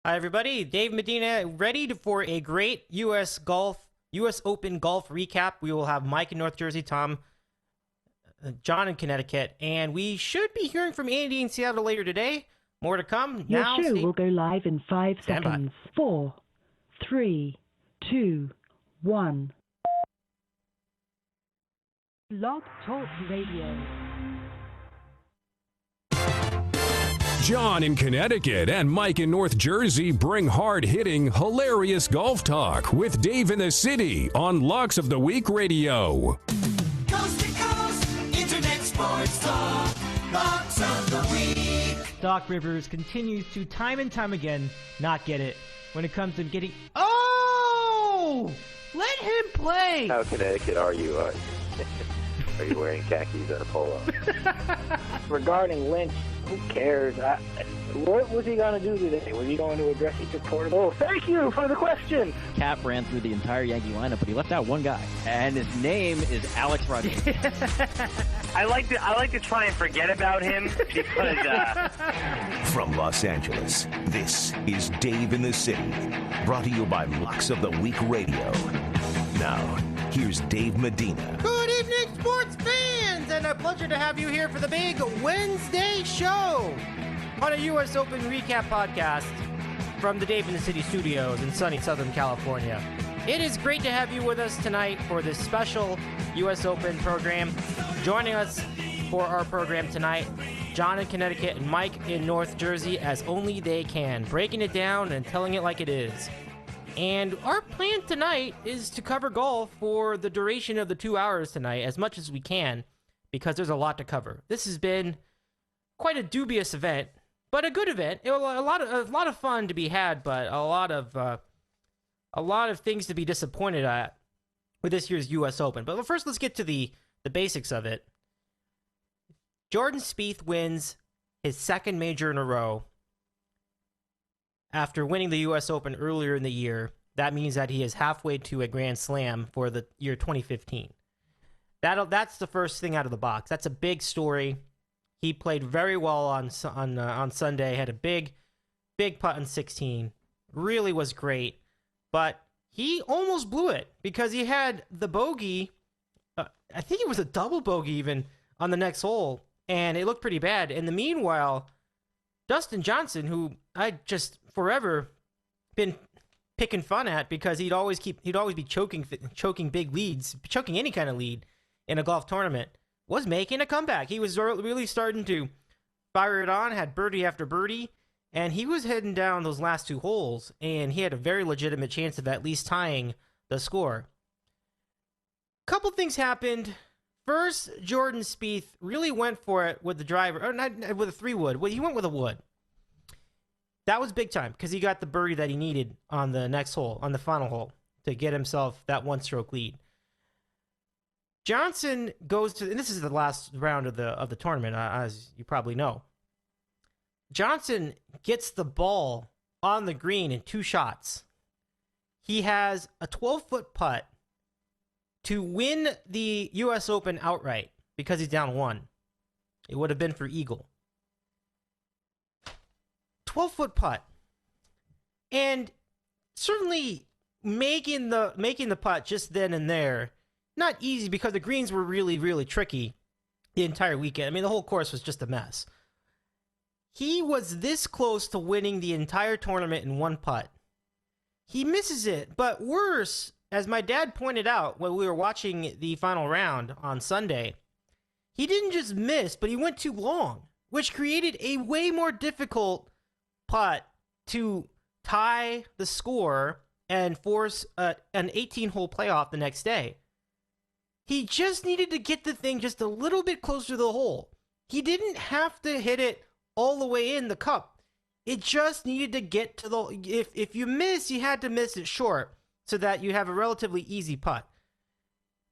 Hi, everybody. Dave Medina, for a great U.S. Open golf recap. We will have Mike in North Jersey, Tom, John in Connecticut, and we should be hearing from Andy in Seattle later today. More to come. Your show will go live in 5 seconds. By. 4, 3, 2, 1. Blog Talk Radio. John in Connecticut and Mike in North Jersey bring hard-hitting, hilarious golf talk with Dave in the City on Locks of the Week Radio. Coast to coast, internet sports talk, Locks of the Week. Doc Rivers continues to time and time again not get it when it comes to getting... Oh! Let him play! How Connecticut are you? Are you wearing khakis and a polo? Regarding Lynch, who cares? What was he going to do today? Was he going to address each reporter? Oh, thank you for the question. Cap ran through the entire Yankee lineup, but he left out one guy, and his name is Alex Rodriguez. I like to try and forget about him because. From Los Angeles, this is Dave in the City, brought to you by Locks of the Week Radio. Now, here's Dave Medina. Good evening, sports fans, and a pleasure to have you here for the big Wednesday show on a U.S. Open recap podcast from the Dave in the City studios in sunny Southern California. It is great to have you with us tonight for this special U.S. Open program. Joining us for our program tonight, John in Connecticut and Mike in North Jersey, as only they can, breaking it down and telling it like it is. And our plan tonight is to cover golf for the duration of the 2 hours tonight, as much as we can, because there's a lot to cover. This has been quite a dubious event, but a good event. A lot of fun to be had, but a lot of things to be disappointed at with this year's U.S. Open. But first, let's get to the basics of it. Jordan Spieth wins his second major in a row. After winning the U.S. Open earlier in the year, that means that he is halfway to a Grand Slam for the year 2015. That's the first thing out of the box. That's a big story. He played very well on Sunday. Had a big putt on 16. Really was great, but he almost blew it because he had the bogey. I think it was a double bogey even on the next hole, and it looked pretty bad. In the meanwhile, Dustin Johnson, who I just forever been picking fun at because he'd always be choking big leads, choking any kind of lead in a golf tournament, was making a comeback. He was really starting to fire it on, had birdie after birdie, and he was heading down those last two holes, and he had a very legitimate chance of at least tying the score. Couple things happened. First, Jordan Spieth really went for it with the driver, or not with a 3-wood. Well, he went with a wood. That was big time because he got the birdie that he needed on the next hole, on the final hole, to get himself that one-stroke lead. Johnson goes to, and this is the last round of the tournament, as you probably know. Johnson gets the ball on the green in 2 shots. He has a 12-foot putt to win the U.S. Open outright because he's down 1. It would have been for eagle. 12-foot putt, and certainly making the putt just then and there, not easy because the greens were really tricky the entire weekend. I mean, the whole course was just a mess. He was this close to winning the entire tournament in 1 putt. He misses it, but worse, as my dad pointed out when we were watching the final round on Sunday, he didn't just miss, but he went too long, which created a way more difficult putt to tie the score and force an 18-hole playoff the next day. He just needed to get the thing just a little bit closer to the hole. He didn't have to hit it all the way in the cup. It just needed to get to the... If you miss, you had to miss it short so that you have a relatively easy putt.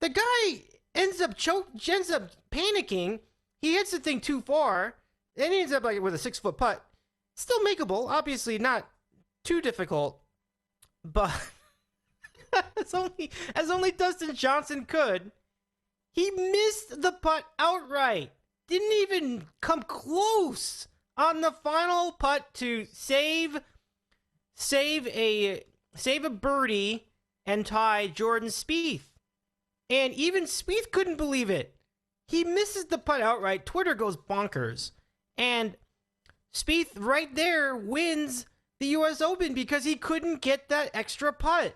The guy ends up panicking. He hits the thing too far, and he ends up with a 6-foot putt. Still makeable, obviously not too difficult, but as only Dustin Johnson could. He missed the putt outright. Didn't even come close on the final putt to save save a birdie and tie Jordan Spieth. And even Spieth couldn't believe it. He misses the putt outright. Twitter goes bonkers. And Spieth right there wins the U.S. Open because he couldn't get that extra putt.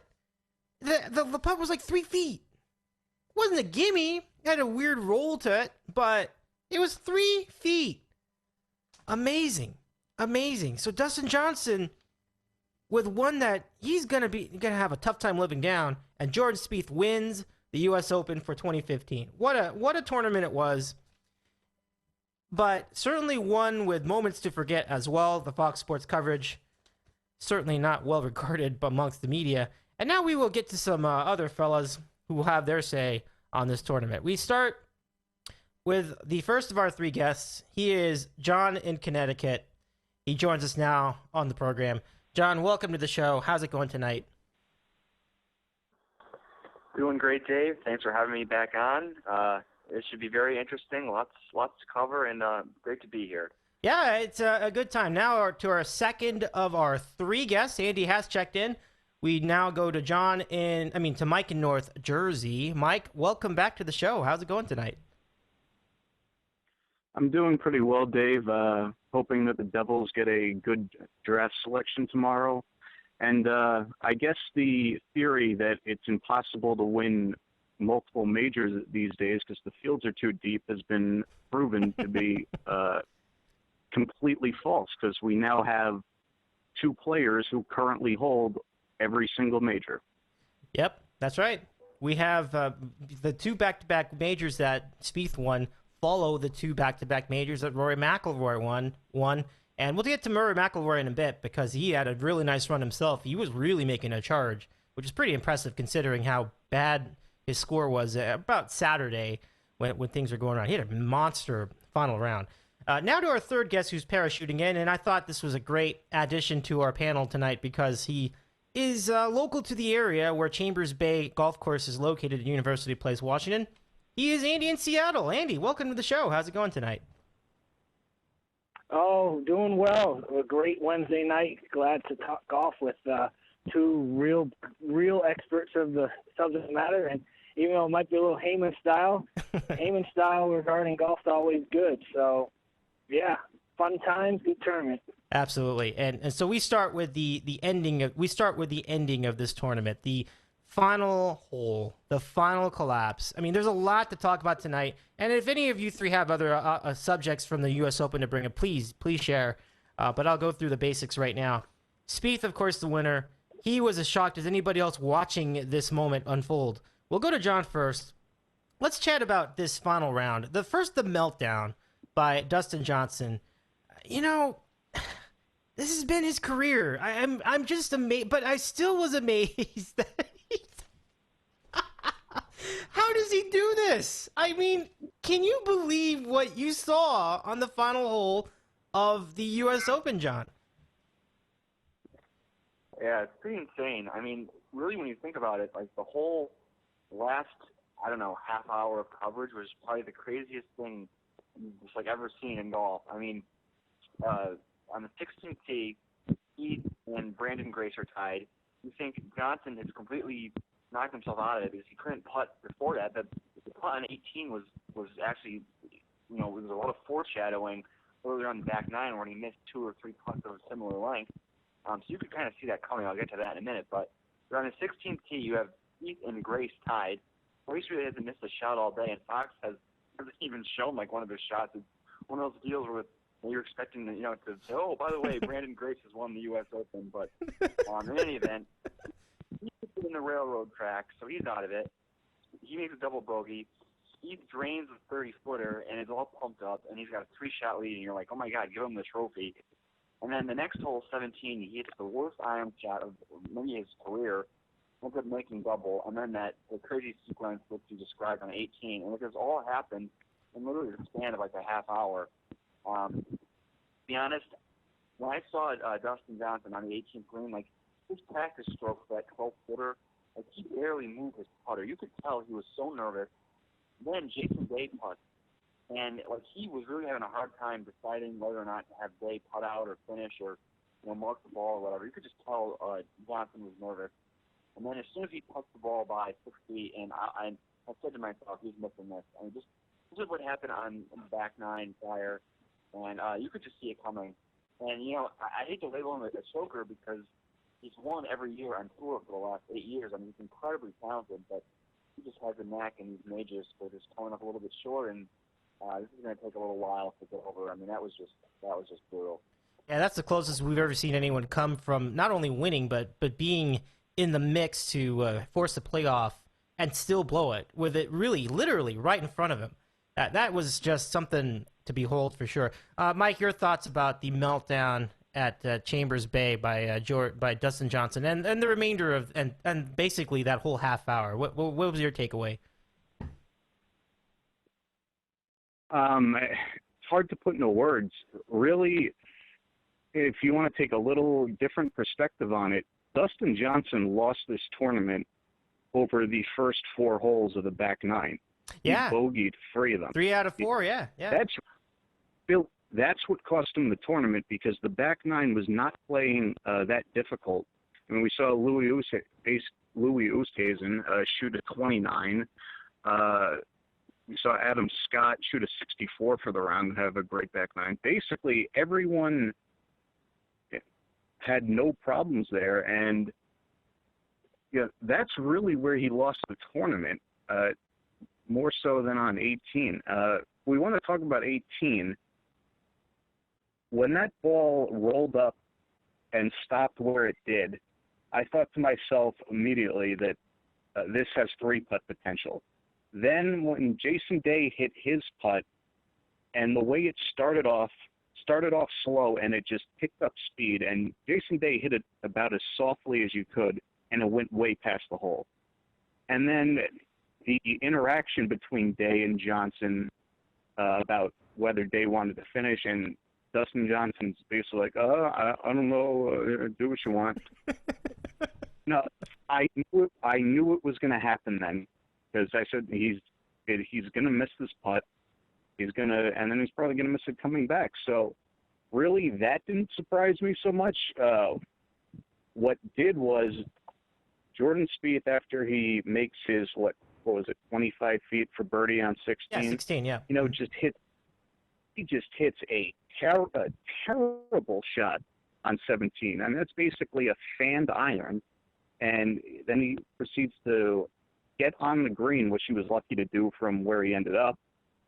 The putt was like 3 feet. It wasn't a gimme. It had a weird roll to it, but it was 3 feet. Amazing. Amazing. So Dustin Johnson with one that he's gonna have a tough time living down, and Jordan Spieth wins the U.S. Open for 2015. What a tournament it was. But certainly one with moments to forget as well. The Fox Sports coverage, certainly not well regarded amongst the media. And now we will get to some other fellas who will have their say on this tournament. We start with the first of our 3 guests. He is John in Connecticut. He joins us now on the program. John, welcome to the show. How's it going tonight? Doing great, Dave. Thanks for having me back on. It should be very interesting. Lots to cover, and great to be here. Yeah, it's a good time. Now to our second of our 3 guests. Andy has checked in. We now go to to Mike in North Jersey. Mike, welcome back to the show. How's it going tonight? I'm doing pretty well, Dave. Hoping that the Devils get a good draft selection tomorrow. And I guess the theory that it's impossible to win multiple majors these days because the fields are too deep has been proven to be completely false, because we now have 2 players who currently hold every single major. Yep, that's right. We have the 2 back-to-back majors that Spieth won follow the 2 back-to-back majors that Rory McIlroy won. And we'll get to Rory McIlroy in a bit because he had a really nice run himself. He was really making a charge, which is pretty impressive considering how bad his score was about Saturday when things were going on. He had a monster final round. Now to our 3rd guest who's parachuting in, and I thought this was a great addition to our panel tonight because he is local to the area where Chambers Bay Golf Course is located at University Place, Washington. He is Andy in Seattle. Andy, welcome to the show. How's it going tonight? Oh, doing well. A great Wednesday night. Glad to talk golf with 2 real experts of the subject matter. And even though it might be a little Heyman style regarding golf is always good. So, yeah, fun times, good tournament. Absolutely. And so we start with the ending of this tournament. The final hole, the final collapse. I mean, there's a lot to talk about tonight. And if any of you 3 have other subjects from the U.S. Open to bring up, please share. But I'll go through the basics right now. Spieth, of course, the winner. He was as shocked as anybody else watching this moment unfold. We'll go to John first. Let's chat about this final round. The meltdown by Dustin Johnson. You know, this has been his career. I'm just amazed, but I still was amazed that how does he do this? I mean, can you believe what you saw on the final hole of the U.S. Open, John? Yeah, it's pretty insane. I mean, really, when you think about it, like the whole last, half hour of coverage was probably the craziest thing just like ever seen in golf. I mean, on the 16th tee, he and Brandon Grace are tied. You think Johnson has completely knocked himself out of it because he couldn't putt before that. The putt on 18 was actually, there was a lot of foreshadowing earlier on the back 9 when he missed 2 or 3 putts of a similar length. So you could kind of see that coming. I'll get to that in a minute. But on the 16th tee, you have Spieth and Grace tied. Grace really hasn't missed a shot all day, and Fox hasn't even shown like one of his shots. It's one of those deals where you're expecting to say, oh, by the way, Brandon Grace has won the U.S. Open. But in any event, he's in the railroad track, so he's out of it. He makes a double bogey. He drains a 30-footer and is all pumped up, and he's got a 3-shot lead, and you're like, oh, my God, give him the trophy. And then the next hole, 17, he hits the worst iron shot of maybe his career, ends up making double, and then the crazy sequence that you described on 18. And it just all happened in literally the span of like a half hour. To be honest, when I saw Dustin Johnson on the 18th green, like his practice stroke for that 12-footer, like he barely moved his putter. You could tell he was so nervous. Then Jason Day putts. And like he was really having a hard time deciding whether or not to have Day putt out or finish or mark the ball or whatever, you could just tell Johnson was nervous. And then as soon as he touched the ball by 6 feet, and I said to myself, he's missing this. I mean, this is what happened on the back nine prior, and you could just see it coming. And, I hate to label him a choker because he's won every year on tour for the last 8 years. I mean, he's incredibly talented, but he just has a knack in these majors for just coming up a little bit short, and this is going to take a little while to get over. I mean, that was just brutal. Yeah, that's the closest we've ever seen anyone come from not only winning, but being in the mix to force the playoff and still blow it with it really, literally right in front of him. That was just something to behold for sure. Mike, your thoughts about the meltdown at Chambers Bay by Dustin Johnson and the remainder of and basically that whole half hour. What was your takeaway? It's hard to put into words. Really, if you want to take a little different perspective on it, Dustin Johnson lost this tournament over the first 4 holes of the back nine. Yeah. He bogeyed 3 of them. 3 out of 4, yeah. That's what cost him the tournament because the back nine was not playing that difficult. I mean, we saw Louis Oosthuizen shoot a 29. We saw Adam Scott shoot a 64 for the round and have a great back nine. Basically, everyone had no problems there, and that's really where he lost the tournament, more so than on 18. We want to talk about 18. When that ball rolled up and stopped where it did, I thought to myself immediately that this has 3-putt potential. Then when Jason Day hit his putt, and the way it started off slow, and it just picked up speed, and Jason Day hit it about as softly as you could, and it went way past the hole. And then the interaction between Day and Johnson about whether Day wanted to finish, and Dustin Johnson's basically like, I don't know, do what you want. No, I knew it was going to happen then, because I said he's going to miss this putt. And then he's probably going to miss it coming back. So really that didn't surprise me so much. What did was Jordan Spieth, after he makes his, what was it, 25 feet for birdie on 16? Yeah, 16, yeah. He just hits a terrible shot on 17. I mean, that's basically a fanned iron. And then he proceeds to get on the green, which he was lucky to do from where he ended up,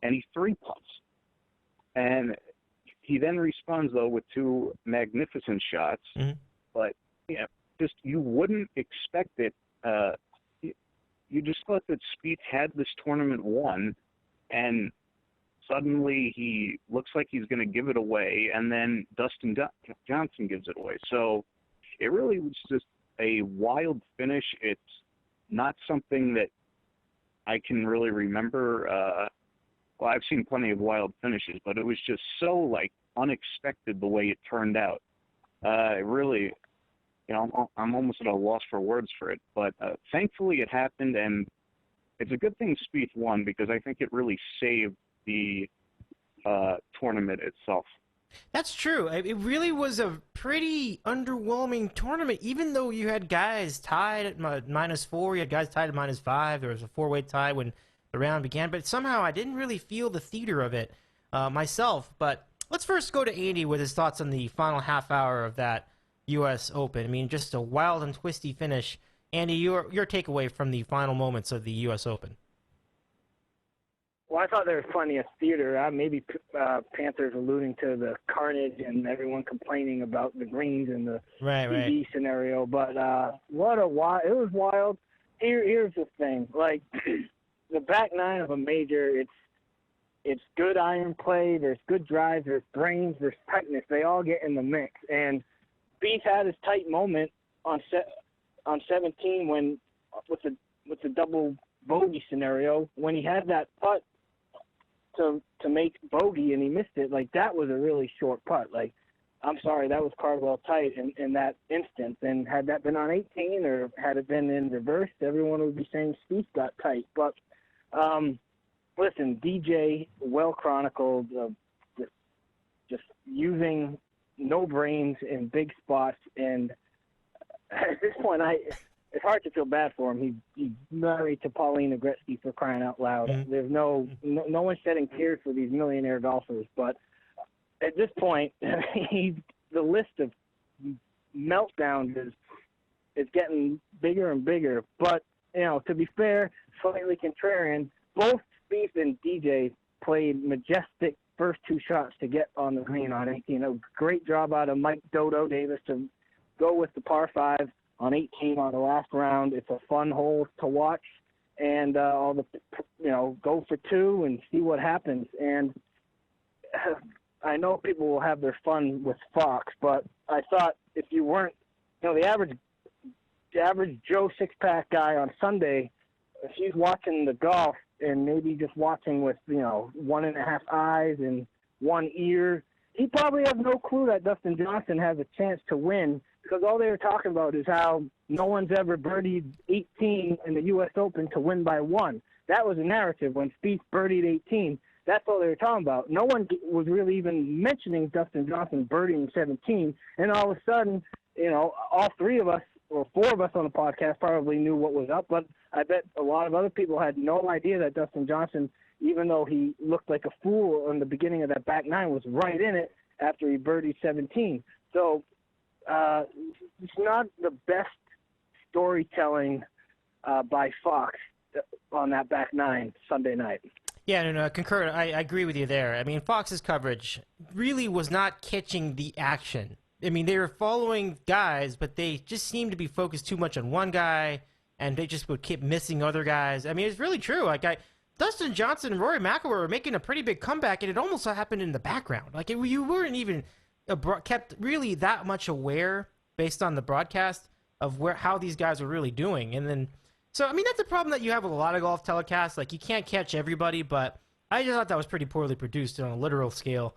and he 3-putts. And he then responds, though, with 2 magnificent shots. Mm-hmm. But, just you wouldn't expect it. You just thought that Spieth had this tournament won, and suddenly he looks like he's going to give it away, and then Dustin Johnson gives it away. So it really was just a wild finish. It's not something that I can really remember. Well, I've seen plenty of wild finishes, but it was just so, unexpected the way it turned out. It really, I'm almost at a loss for words for it. But thankfully it happened, and it's a good thing Spieth won because I think it really saved the tournament itself. That's true. It really was a pretty underwhelming tournament, even though you had guys tied at -4, you had guys tied at -5. There was a 4-way tie when the round began, but somehow I didn't really feel the theater of it myself. But let's first go to Andy with his thoughts on the final half hour of that U.S. Open. I mean, just a wild and twisty finish. Andy, your takeaway from the final moments of the U.S. Open. Well, I thought there was plenty of theater. Maybe Panthers alluding to the carnage and everyone complaining about the greens and the TV scenario. But it was wild. Here's the thing. The back nine of a major, it's good iron play. There's good drives. There's brains. There's tightness. They all get in the mix. And Spieth had his tight moment on 17 when with the double bogey scenario when he had that putt to make bogey and he missed it. That was a really short putt. I'm sorry, that was Cardwell tight in that instance. And had that been on 18 or had it been in reverse, everyone would be saying Spieth got tight. But listen, DJ well chronicled, just using no brains in big spots. And at this point, it's hard to feel bad for him. He's married to Paulina Gretzky, for crying out loud. Mm-hmm. There's no one shedding tears for these millionaire golfers. But at this point, the list of meltdowns is getting bigger and bigger. But, to be fair, slightly contrarian, both Spieth and DJ played majestic first two shots to get on the green on 18. A great job out of Mike Dodo Davis to go with the par 5 on 18 on the last round. It's a fun hole to watch, and go for 2 and see what happens. And I know people will have their fun with Fox, but I thought if you weren't, the average Joe six-pack guy on Sunday, if he's watching the golf and maybe just watching with, 1.5 eyes and 1 ear, he probably has no clue that Dustin Johnson has a chance to win, because all they were talking about is how no one's ever birdied 18 in the U.S. Open to win by 1. That was a narrative when Spieth birdied 18. That's all they were talking about. No one was really even mentioning Dustin Johnson birdieing 17, and all of a sudden, all 3 of us, or 4 of us on the podcast probably knew what was up, but I bet a lot of other people had no idea that Dustin Johnson, even though he looked like a fool in the beginning of that back 9, was right in it after he birdied 17. So it's not the best storytelling by Fox on that back 9 Sunday night. Yeah, no, concur. I agree with you there. I mean, Fox's coverage really was not catching the action. I mean, they were following guys, but they just seemed to be focused too much on one guy, and they just would keep missing other guys. I mean, it's really true. Dustin Johnson and Rory McIlroy were making a pretty big comeback, and it almost happened in the background. You weren't even kept really that much aware based on the broadcast of how these guys were really doing. And then, so I mean, that's a problem that you have with a lot of golf telecasts. You can't catch everybody, but I just thought that was pretty poorly produced on a literal scale.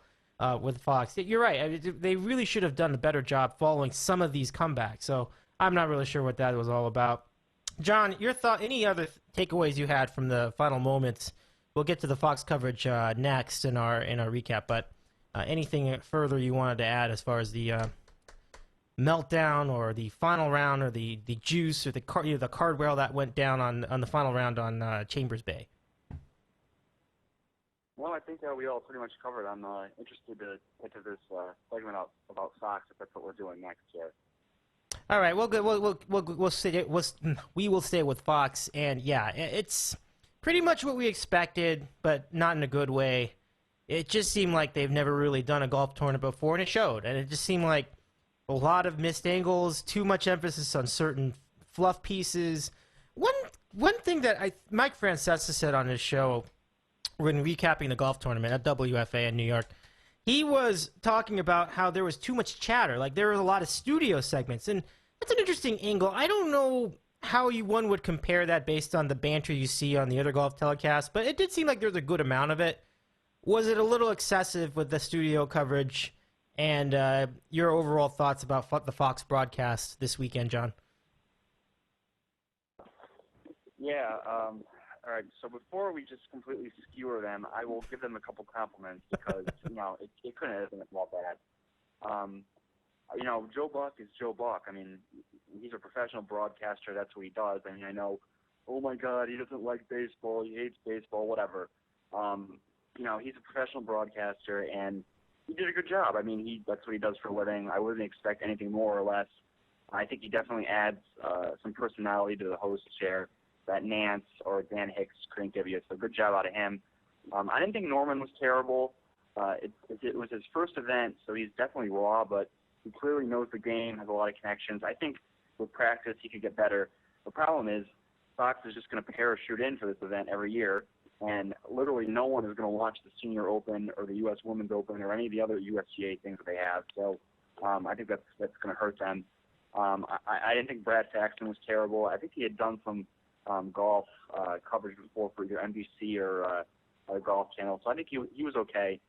With Fox. You're right. I mean, they really should have done a better job following some of these comebacks. So I'm not really sure what that was all about. John, your thought? Any other takeaways you had from the final moments? We'll get to the Fox coverage next in our recap. But anything further you wanted to add as far as the meltdown or the final round or the juice or the cardwell that went down on the final round on Chambers Bay? Well, I think we all pretty much covered. I'm interested to get to this segment about Fox, if that's what we're doing next year. All right, we will stay with Fox, and yeah, it's pretty much what we expected, but not in a good way. It just seemed like they've never really done a golf tournament before, and it showed. And it just seemed like a lot of missed angles, too much emphasis on certain fluff pieces. One thing that Mike Francesa said on his show when recapping the golf tournament at WFA in New York, he was talking about how there was too much chatter. There was a lot of studio segments, and that's an interesting angle. I don't know how one would compare that based on the banter you see on the other golf telecasts, but it did seem like there was a good amount of it. Was it a little excessive with the studio coverage? And your overall thoughts about the Fox broadcast this weekend, John? Yeah, all right, so before we just completely skewer them, I will give them a couple compliments because, it couldn't have been all bad. Joe Buck is Joe Buck. I mean, he's a professional broadcaster. That's what he does. I mean, I know, oh, my God, he doesn't like baseball. He hates baseball, whatever. He's a professional broadcaster, and he did a good job. I mean, that's what he does for a living. I wouldn't expect anything more or less. I think he definitely adds some personality to the host chair that Nance or Dan Hicks couldn't give you. So good job out of him. I didn't think Norman was terrible. It was his first event, so he's definitely raw, but he clearly knows the game, has a lot of connections. I think with practice he could get better. The problem is Fox is just going to parachute in for this event every year, and literally no one is going to watch the Senior Open or the U.S. Women's Open or any of the other USGA things that they have. So I think that's going to hurt them. I didn't think Brad Saxton was terrible. I think he had done some golf coverage before for either NBC or the Golf Channel, so I think he was okay.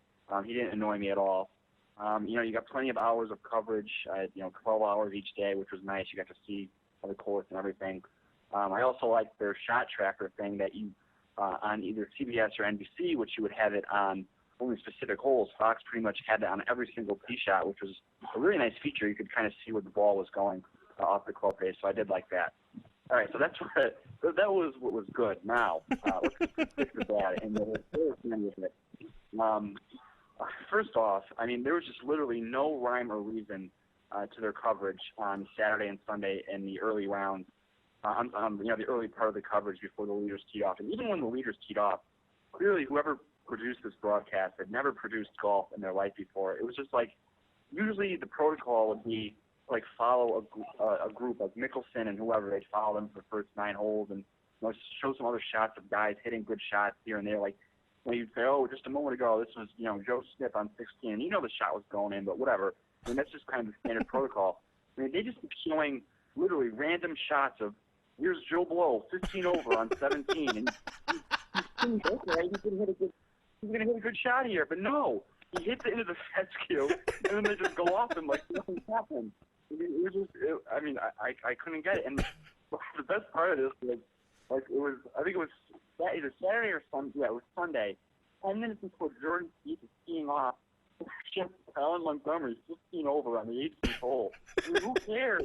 He didn't annoy me at all. You got plenty of hours of coverage, 12 hours each day, which was nice. You got to see the course and everything. I also liked their shot tracker thing that you on either CBS or NBC, which you would have it on only specific holes. Fox pretty much had that on every single tee shot, which was a really nice feature. You could kind of see where the ball was going off the club face, so I did like that. All right, so that was what was good. Now, let's stick to that, and the end of it. First off, I mean, there was just literally no rhyme or reason to their coverage on Saturday and Sunday in the early rounds, the early part of the coverage before the leaders teed off. And even when the leaders teed off, clearly whoever produced this broadcast had never produced golf in their life before. It was just like, usually the protocol would be like follow a group like Mickelson and whoever. They'd follow them for the first 9 holes and show some other shots of guys hitting good shots here and there. Like when you'd say, oh, just a moment ago, this was Joe Smith on 16, and the shot was going in, but whatever. I mean, that's just kind of the standard protocol. I mean, they just keep showing literally random shots of, here's Joe Blow, 15 over on 17, and he's okay, he's going to hit a good shot here, but no, he hits it into the fescue, and then they just go off him like nothing happened. I couldn't get it, and the best part of this was, like, I think it was either Saturday or Sunday. Yeah, it was Sunday. 10 minutes before Jordan Spieth is teeing off, Alan Montgomery 15 over on the 18th hole. I mean, who cares?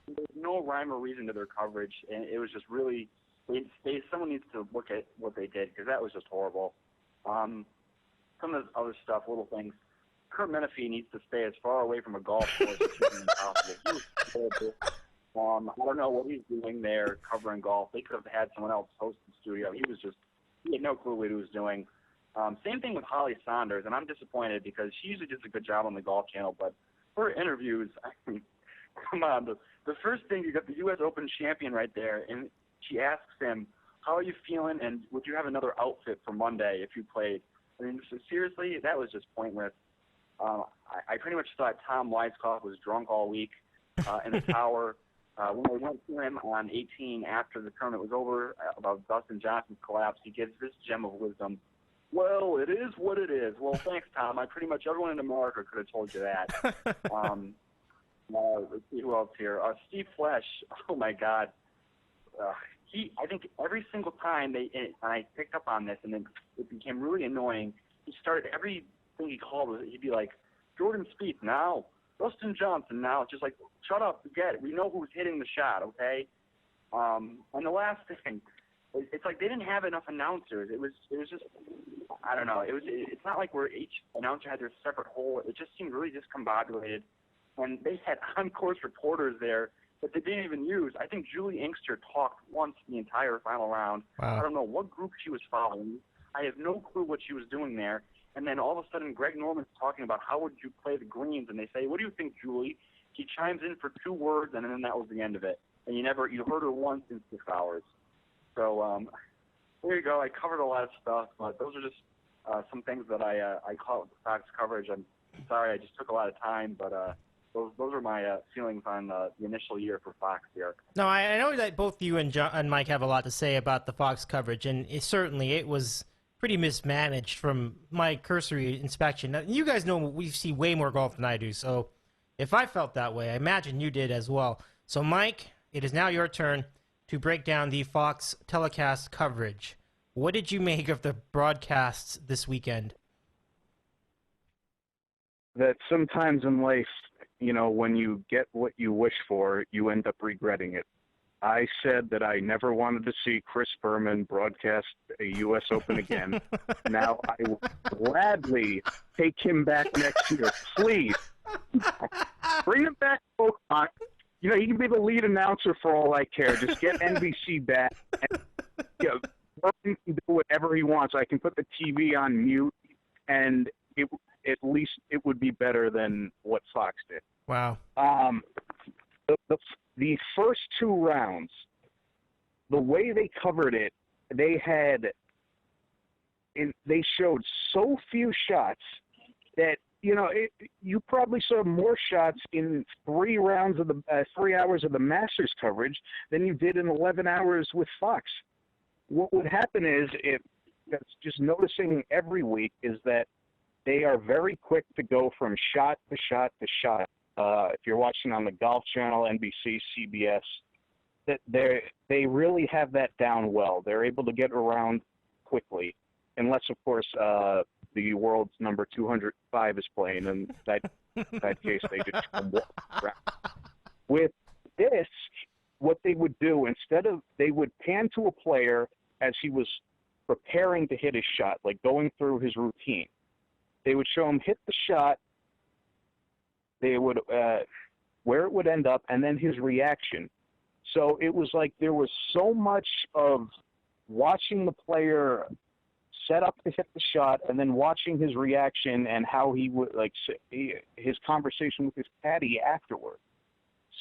There's no rhyme or reason to their coverage, and it was just really. Someone needs to look at what they did, because that was just horrible. Some of the other stuff, little things. Kurt Menefee needs to stay as far away from a golf course as humanly possible. He was terrible. I don't know what he's doing there covering golf. They could have had someone else host the studio. He had no clue what he was doing. Same thing with Holly Saunders, and I'm disappointed because she usually does a good job on the Golf Channel, but her interviews, I mean, come on. The first thing, you got the U.S. Open champion right there, and she asks him, how are you feeling, and would you have another outfit for Monday if you played? I mean, seriously, that was just pointless. I pretty much thought Tom Weiskopf was drunk all week in the tower. When we went to him on 18 after the tournament was over about Dustin Johnson's collapse, he gives this gem of wisdom. Well, it is what it is. Well, thanks, Tom. Pretty much everyone in America could have told you that. Let's see who else here. Steve Flesh. Oh my God. I think every single time I picked up on this, and then it became really annoying. He started everything he called. He'd be like, Jordan Spieth now, Dustin Johnson now. It's just like, shut up, forget it. We know who's hitting the shot, okay? And the last thing, it's like they didn't have enough announcers. It was just, I don't know. It's not like where each announcer had their separate hole. It just seemed really discombobulated. And they had on-course reporters there that they didn't even use. I think Julie Inkster talked once the entire final round. Wow. I don't know what group she was following. I have no clue what she was doing there. And then all of a sudden, Greg Norman's talking about how would you play the greens, and they say, "What do you think, Julie?" He chimes in for 2 words, and then that was the end of it. And you heard her once in 6 hours. So there you go. I covered a lot of stuff, but those are just some things that I caught with the Fox coverage. I'm sorry, I just took a lot of time, but those are my feelings on the initial year for Fox here. No, I know that both you and Mike have a lot to say about the Fox coverage, and it was pretty mismanaged from my cursory inspection. Now, you guys know we see way more golf than I do, so if I felt that way, I imagine you did as well. So, Mike, it is now your turn to break down the Fox telecast coverage. What did you make of the broadcasts this weekend? That sometimes in life, when you get what you wish for, you end up regretting it. I said that I never wanted to see Chris Berman broadcast a U.S. Open again. Now I will gladly take him back next year. Please. Bring him back. He can be the lead announcer for all I care. Just get NBC back. And, Berman can do whatever he wants. I can put the TV on mute, and at least it would be better than what Fox did. Wow. The first 2 rounds, the way they covered it, they showed so few shots that you probably saw more shots in 3 hours of the Masters coverage than you did in 11 hours with Fox. What would happen is, that's just noticing every week, is that they are very quick to go from shot to shot to shot. If you're watching on the Golf Channel, NBC, CBS, that they really have that down well. They're able to get around quickly. unless of course the world's number 205 is playing, and that case they just come walk around. With this, what they would do, they would pan to a player as he was preparing to hit his shot, like going through his routine. They would show him hit the shot. They would where it would end up, and then his reaction. So it was like there was so much of watching the player set up to hit the shot, and then watching his reaction and how he would his conversation with his caddy afterward.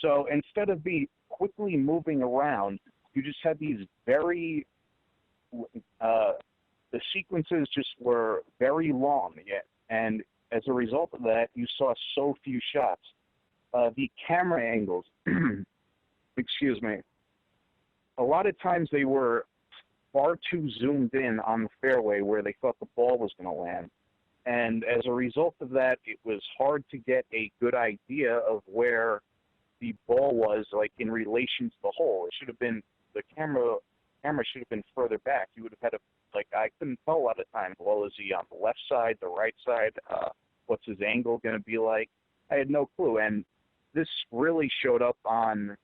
So instead of quickly moving around, you just had these very the sequences just were very long, and as a result of that, you saw so few shots. The camera angles, excuse me, a lot of times they were far too zoomed in on the fairway where they thought the ball was going to land. And as a result of that, it was hard to get a good idea of where the ball was, like, in relation to the hole. It should have been, the camera should have been further back. You would have had I couldn't tell a lot of times, well, is he on the left side, the right side? What's his angle going to be like? I had no clue. And this really showed up on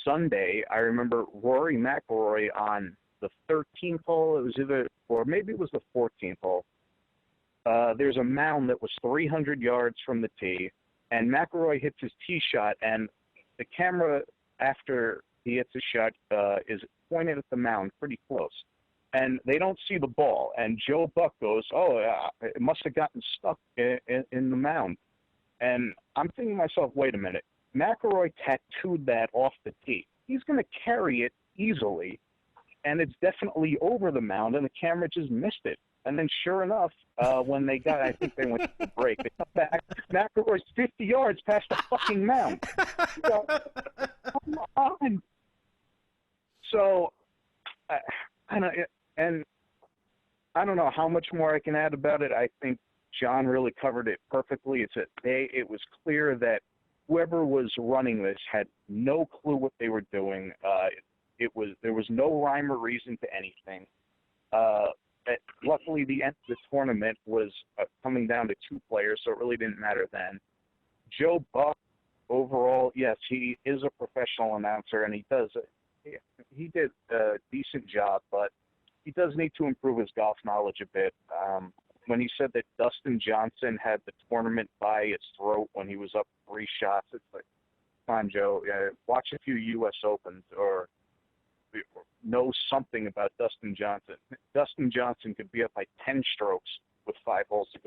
Sunday. I remember Rory McIlroy on the 13th hole. It was or maybe it was the 14th hole. There's a mound that was 300 yards from the tee, and McIlroy hits his tee shot, and the camera, after he hits his shot, is pointed at the mound pretty close. And they don't see the ball. And Joe Buck goes, it must have gotten stuck in the mound. And I'm thinking to myself, wait a minute. McIlroy tattooed that off the tee. He's going to carry it easily, and it's definitely over the mound, and the camera just missed it. And then sure enough, when I think they went to the break, they come back, McIlroy's 50 yards past the fucking mound. So, come on. So, and I don't know how much more I can add about it. I think John really covered it perfectly. It was clear that whoever was running this had no clue what they were doing. There was no rhyme or reason to anything. Luckily, the end of the tournament was coming down to 2 players, so it really didn't matter then. Joe Buck, overall, yes, he is a professional announcer, and he did a decent job, but he does need to improve his golf knowledge a bit. When he said that Dustin Johnson had the tournament by its throat when he was up 3 shots, it's like, come on, Joe, watch a few U.S. Opens or know something about Dustin Johnson. Dustin Johnson could be up by 10 strokes with 5 holes to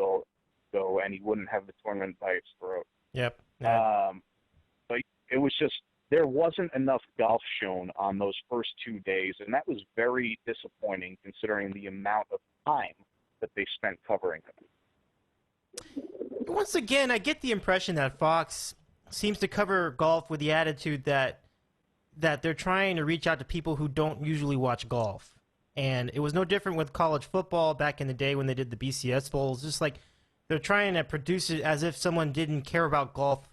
go, and he wouldn't have the tournament by its throat. Yep. But it was just, there wasn't enough golf shown on those first 2 days, and that was very disappointing considering the amount of time that they spent covering it. Once again, I get the impression that Fox seems to cover golf with the attitude that they're trying to reach out to people who don't usually watch golf. And it was no different with college football back in the day when they did the BCS Bowls. Just like they're trying to produce it as if someone didn't care about golf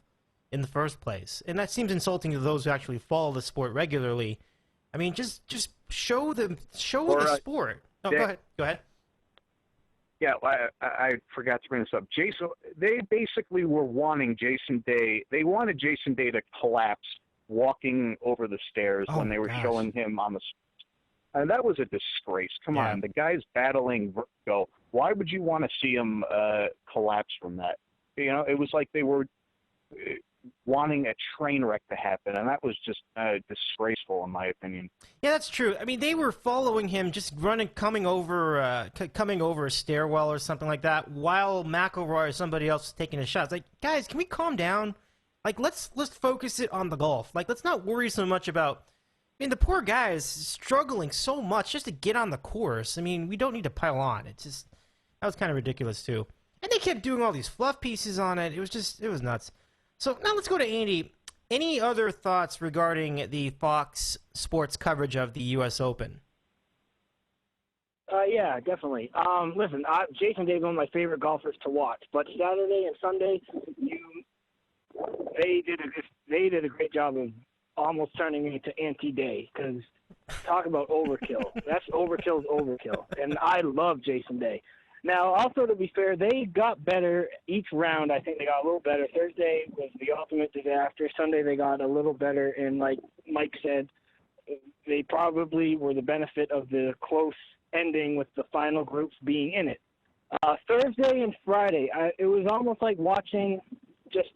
in the first place. And that seems insulting to those who actually follow the sport regularly. I mean, just show the sport. Oh, go ahead. Yeah, I forgot to bring this up. They basically were wanting Jason Day. They wanted Jason Day to collapse walking over the stairs when they were showing him on the. And that was a disgrace. Come on, the guy's battling vertigo. Why would you want to see him collapse from that? It was like they were wanting a train wreck to happen, and that was just disgraceful in my opinion. Yeah, that's true. I mean, they were following him, just coming over a stairwell or something like that, while McIlroy or somebody else was taking a shot. It's like, guys, can we calm down? Like, let's focus it on the golf. Like, let's not worry so much about. I mean, the poor guy is struggling so much just to get on the course. I mean, we don't need to pile on. It's just that was kind of ridiculous too. And they kept doing all these fluff pieces on it. It was nuts. So now let's go to Andy. Any other thoughts regarding the Fox Sports coverage of the U.S. Open? Yeah, definitely. Listen, Jason Day is one of my favorite golfers to watch, but Saturday and Sunday, they did a great job of almost turning me to anti-Day, because talk about overkill. That's overkill's overkill. And I love Jason Day. Now, also to be fair, they got better each round. I think they got a little better. Thursday was the ultimate disaster. Sunday they got a little better. And like Mike said, they probably were the benefit of the close ending with the final groups being in it. Thursday and Friday, it was almost like watching just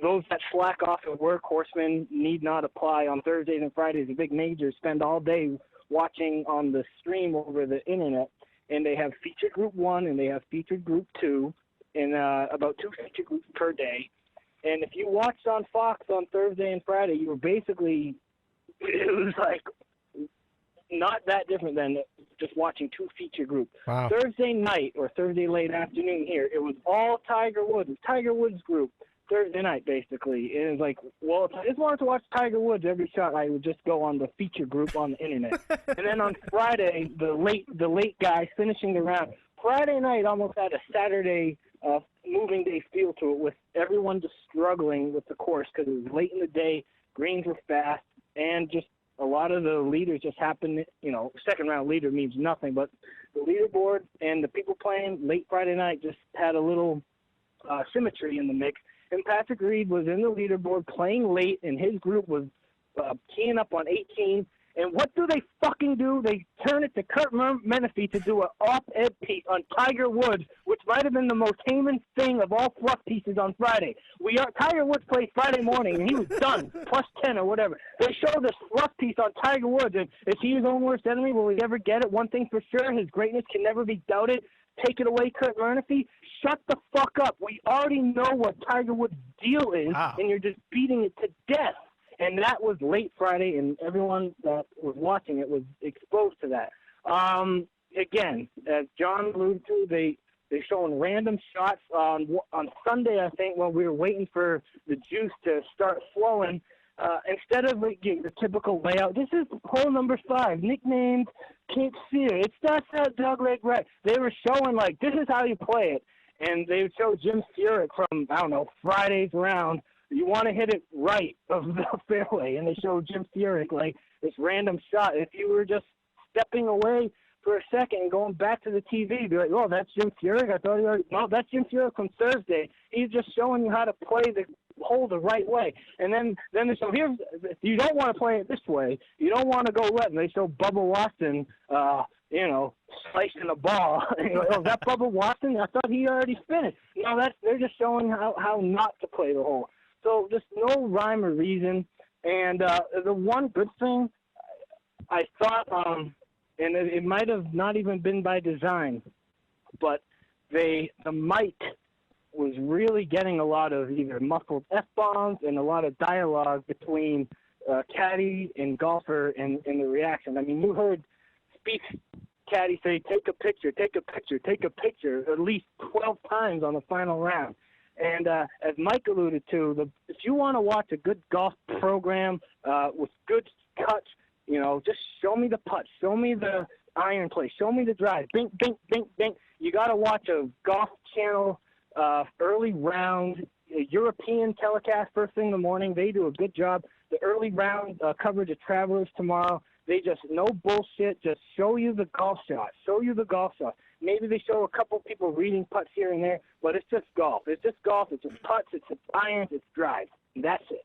those that slack off at work. Horsemen need not apply on Thursdays and Fridays. The big majors spend all day watching on the stream over the internet, and they have featured group 1 and they have featured group 2, and about 2 featured groups per day. And if you watched on Fox on Thursday and Friday, you were basically, it was like not that different than just watching 2 feature groups. Wow. Thursday night or Thursday late afternoon here, it was all Tiger Woods. It was Tiger Woods group Thursday night, basically. And it was like, well, if I just wanted to watch Tiger Woods every shot, I would just go on the feature group on the internet. And then on Friday, the late guys finishing the round. Friday night almost had a Saturday moving day feel to it, with everyone just struggling with the course because it was late in the day, greens were fast, and just a lot of the leaders just happened, second round leader means nothing, but the leaderboard and the people playing late Friday night just had a little symmetry in the mix. And Patrick Reed was in the leaderboard playing late, and his group was keying up on 18. And what do they fucking do? They turn it to Kurt Menefee to do an op-ed piece on Tiger Woods, which might have been the most Heyman thing of all fluff pieces on Friday. Tiger Woods played Friday morning, and he was done, plus 10 or whatever. They show this fluff piece on Tiger Woods, and is he his own worst enemy? Will he ever get it? One thing for sure, his greatness can never be doubted. Take it away, Kurt Menefee. Shut the fuck up. We already know what Tiger Woods' deal is, and you're just beating it to death. And that was late Friday, and everyone that was watching it was exposed to that. Again, as John alluded to, they showing random shots on Sunday, I think, when we were waiting for the juice to start flowing. Instead of the typical layout, this is hole number 5, nicknamed Cape Fear. It's not that dogleg right. They were showing, like, this is how you play it. And they would show Jim Furyk from, Friday's round. You want to hit it right of the fairway, and they show Jim Furyk, like, this random shot. If you were just stepping away for a second and going back to the TV, be like, oh, that's Jim Furyk? I thought he already... No, that's Jim Furyk from Thursday. He's just showing you how to play the hole the right way. And then they show, here's... You don't want to play it this way. You don't want to go left. And they show Bubba Watson, slicing a ball. Oh, is that Bubba Watson? I thought he already finished. No, they're just showing how not to play the hole. So just no rhyme or reason. And the one good thing I thought, and it might have not even been by design, but the mic was really getting a lot of either muffled F-bombs and a lot of dialogue between caddy and golfer in the reaction. I mean, you heard Spieth caddy say, take a picture, take a picture, take a picture, at least 12 times on the final round. And as Mike alluded to, if you want to watch a good golf program with good cuts, just show me the putt, show me the iron play, show me the drive, bink, bink, bink, bink. You got to watch a Golf Channel early round European telecast first thing in the morning. They do a good job. The early round coverage of Travelers tomorrow, they just, no bullshit, just show you the golf shot, show you the golf shot. Maybe they show a couple people reading putts here and there, but it's just golf. It's just golf. It's just putts. It's just irons. It's drives. That's it.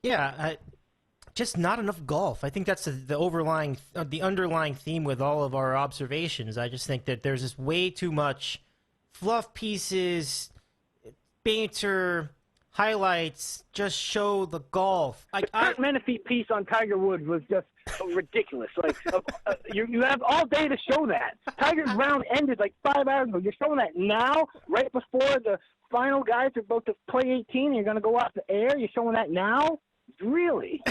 Yeah, just not enough golf. I think that's the underlying theme with all of our observations. I just think that there's just way too much fluff pieces, banter, highlights. Just show the golf. The Kurt Menefee piece on Tiger Woods was just ridiculous. Like you have all day to show that. Tiger's round ended like 5 hours ago. You're showing that now, right before the final guys are about to play 18. And you're going to go off the air. You're showing that now. Really?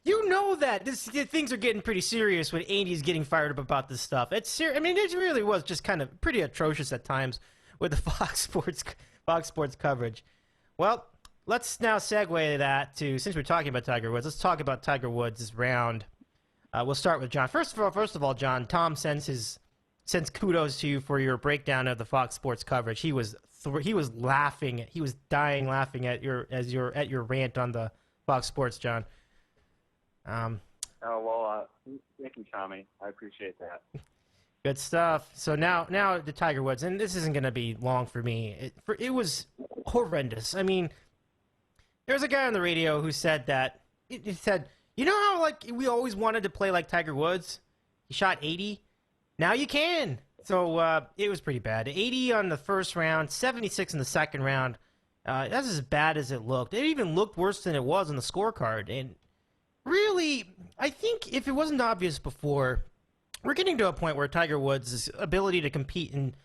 You know that things are getting pretty serious when Andy's getting fired up about this stuff. I mean, it really was just kind of pretty atrocious at times with the Fox Sports coverage. Well, let's now segue that to, since we're talking about Tiger Woods, let's talk about Tiger Woods' round. We'll start with John. First of all, John, Tom sends kudos to you for your breakdown of the Fox Sports coverage. He was laughing. He was dying laughing at your rant on the Fox Sports, John. Thank you, Tommy. I appreciate that. Good stuff. So now the Tiger Woods, and this isn't going to be long for me. It was horrendous. I mean, there was a guy on the radio who said that he said, you know how like we always wanted to play like Tiger Woods? He shot 80. Now you can. So it was pretty bad. 80 on the first round, 76 in the second round. That's as bad as it looked. It even looked worse than it was on the scorecard. And really, I think if it wasn't obvious before, we're getting to a point where Tiger Woods' ability to compete in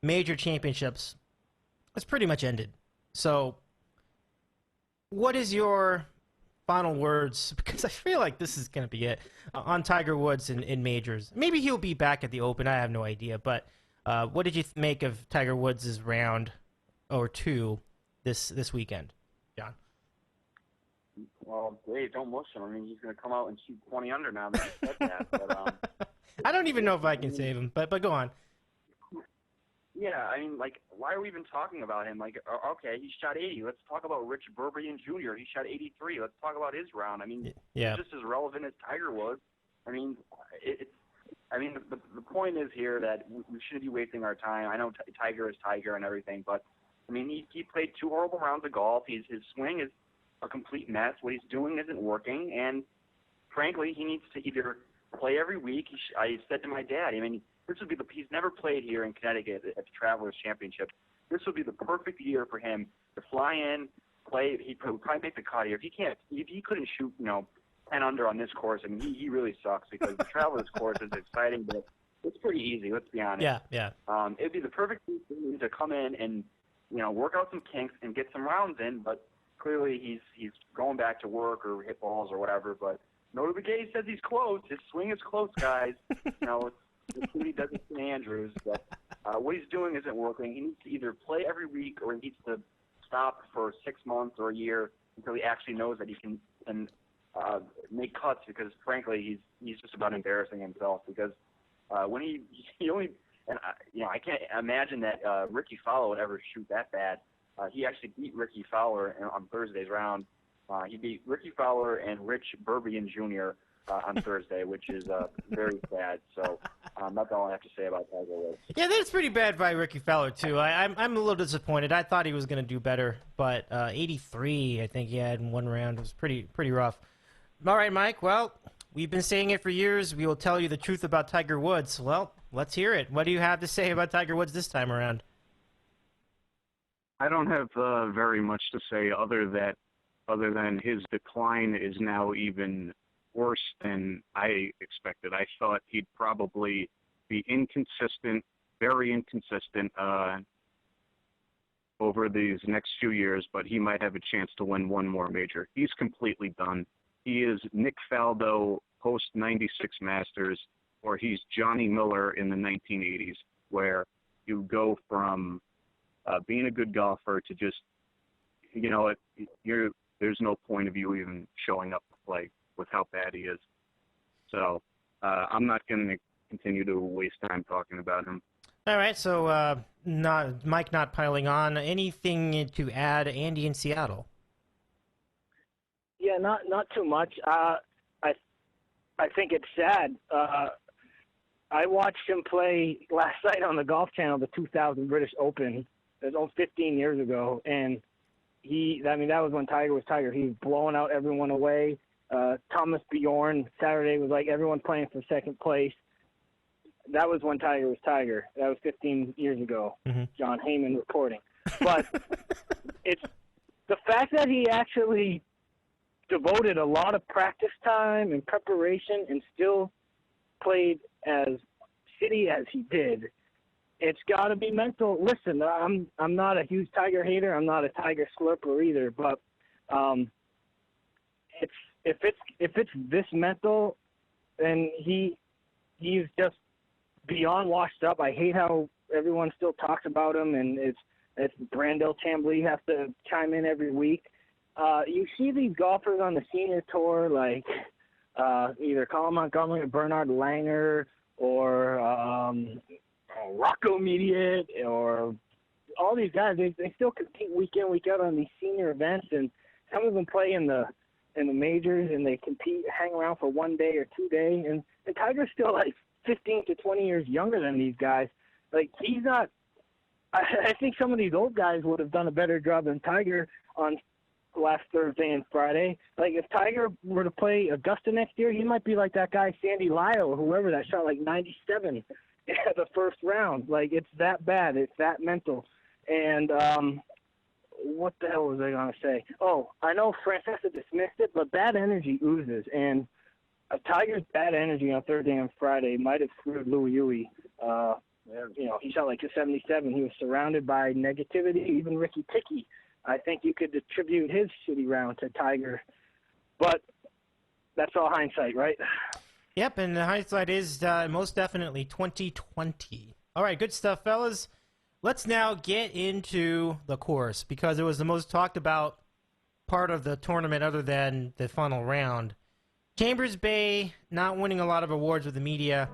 major championships has pretty much ended. So, what is your final words? Because I feel like this is going to be it on Tiger Woods in majors. Maybe he'll be back at the Open. I have no idea. But what did you make of Tiger Woods' round or two this weekend, John? Well, Dave, don't mush him. I mean, he's going to come out and shoot 20 under now that you said that. But, I don't even know if I can save him, but go on. yeah, I mean, like, why are we even talking about him? Like, okay, he shot 80. Let's talk about Rich Berbian Jr. He shot 83. Let's talk about his round. I mean, yeah. He's just as relevant as Tiger was. I mean, the point is here that we shouldn't be wasting our time. I know Tiger is Tiger and everything, but, I mean, he played 2 horrible rounds of golf. His swing is a complete mess. What he's doing isn't working, and frankly, he needs to either play every week. I said to my dad, I mean, he's never played here in Connecticut at the Travelers Championship. This would be the perfect year for him to fly in, play. He'd probably make the cut here. If he couldn't shoot, 10 under on this course, I mean, he really sucks because the Travelers course is exciting, but it's pretty easy. Let's be honest. Yeah. It'd be the perfect year for him to come in and work out some kinks and get some rounds in, but clearly he's going back to work or hit balls or whatever. But Notah Begay says he's close. His swing is close, guys. It's what he does at St. Andrews. But what he's doing isn't working. He needs to either play every week or he needs to stop for 6 months or a year until he actually knows that he can make cuts. Because frankly, he's just about embarrassing himself. Because when he only I can't imagine that Ricky Fowler would ever shoot that bad. He actually beat Ricky Fowler on Thursday's round. He beat Ricky Fowler and Rich Berbian Jr. On Thursday, which is very sad. So that's all I have to say about Tiger Woods. Yeah, that's pretty bad by Ricky Fowler, too. I'm a little disappointed. I thought he was going to do better, but 83, I think he had in one round. It was pretty rough. All right, Mike. Well, we've been saying it for years. We will tell you the truth about Tiger Woods. Well, let's hear it. What do you have to say about Tiger Woods this time around? I don't have very much to say other than his decline is now even worse than I expected. I thought he'd probably be inconsistent, very inconsistent over these next few years, but he might have a chance to win one more major. He's completely done. He is Nick Faldo post-96 Masters, or he's Johnny Miller in the 1980s, where you go from being a good golfer to just, there's no point of you even showing up to play with how bad he is. So I'm not going to continue to waste time talking about him. All right, so Mike not piling on. Anything to add, Andy in Seattle? Yeah, not too much. I think it's sad. I watched him play last night on the Golf Channel, the 2000 British Open. It was 15 years ago, and that was when Tiger was Tiger. He was blowing out everyone away. Thomas Bjorn, Saturday was like everyone playing for second place. That was when Tiger was Tiger. That was 15 years ago. Mm-hmm. John Heyman reporting. But it's the fact that he actually devoted a lot of practice time and preparation and still played as shitty as he did. It's got to be mental. Listen, I'm not a huge Tiger hater. I'm not a Tiger slurper either. But if it's this mental, then he's just beyond washed up. I hate how everyone still talks about him, and it's Brandel Chambly has to chime in every week. You see these golfers on the senior tour like either Colin Montgomery or Bernard Langer or Rocco Mediate or all these guys. They still compete week in, week out on these senior events, and some of them play in the in the majors, and they compete, hang around for 1 day or 2 days, and Tiger's still like 15 to 20 years younger than these guys. Like, he's not. I think some of these old guys would have done a better job than Tiger on last Thursday and Friday. Like, if Tiger were to play Augusta next year, he might be like that guy Sandy Lyle or whoever that shot like 97 at the first round. Like, it's that bad. It's that mental. And what the hell was I going to say? Oh, I know Francesca dismissed it, but bad energy oozes. And Tiger's bad energy on Thursday and Friday might have screwed Louis Huey. You know, he shot like a 77. He was surrounded by negativity. Even Ricky Ticky, I think you could attribute his shitty round to Tiger. But that's all hindsight, right? Yep, and the hindsight is most definitely 2020. All right, good stuff, fellas. Let's now get into the course, because it was the most talked about part of the tournament other than the final round. Chambers Bay not winning a lot of awards with the media.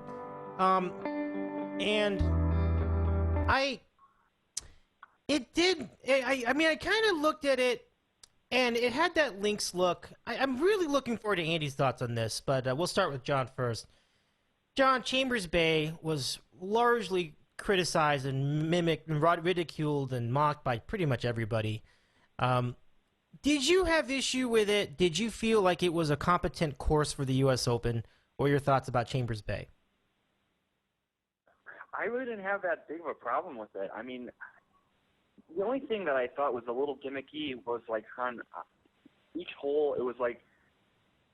And I kind of looked at it, and it had that Lynx look. I'm really looking forward to Andy's thoughts on this, but we'll start with John first. John, Chambers Bay was largely criticized and mimicked and ridiculed and mocked by pretty much everybody. Did you have issue with it? Did you feel like it was a competent course for the U.S. Open? What are your thoughts about Chambers Bay? I really didn't have that big of a problem with it. I mean, the only thing that I thought was a little gimmicky was like on each hole, it was like,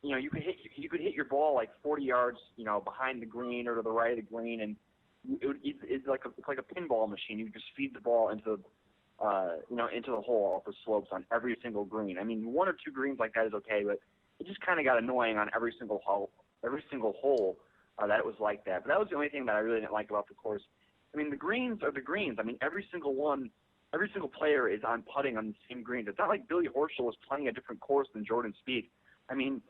you know, you could hit your ball like 40 yards, you know, behind the green or to the right of the green, and it's like a pinball machine. You just feed the ball into into the hole off the slopes on every single green. I mean, 1 or 2 greens like that is okay, but it just kind of got annoying on every single hole. That it was like that. But that was the only thing that I really didn't like about the course. I mean, the greens are the greens. I mean, every single player is on putting on the same greens. It's not like Billy Horschel was playing a different course than Jordan Spieth. I mean,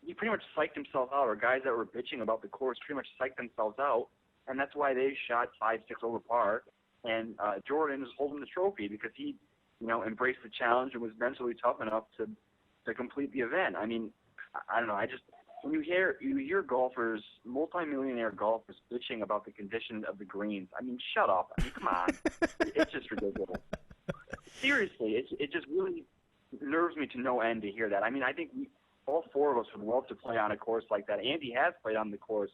he pretty much psyched himself out, or guys that were bitching about the course pretty much psyched themselves out, and that's why they shot 5-6 over par. And Jordan is holding the trophy because he, you know, embraced the challenge and was mentally tough enough to complete the event. I mean, I don't know. When you hear golfers, multimillionaire golfers, bitching about the condition of the greens, I mean, shut up. I mean, come on. It's just ridiculous. Seriously, it just really nerves me to no end to hear that. I mean, I think all 4 of us would love to play on a course like that. Andy has played on the course,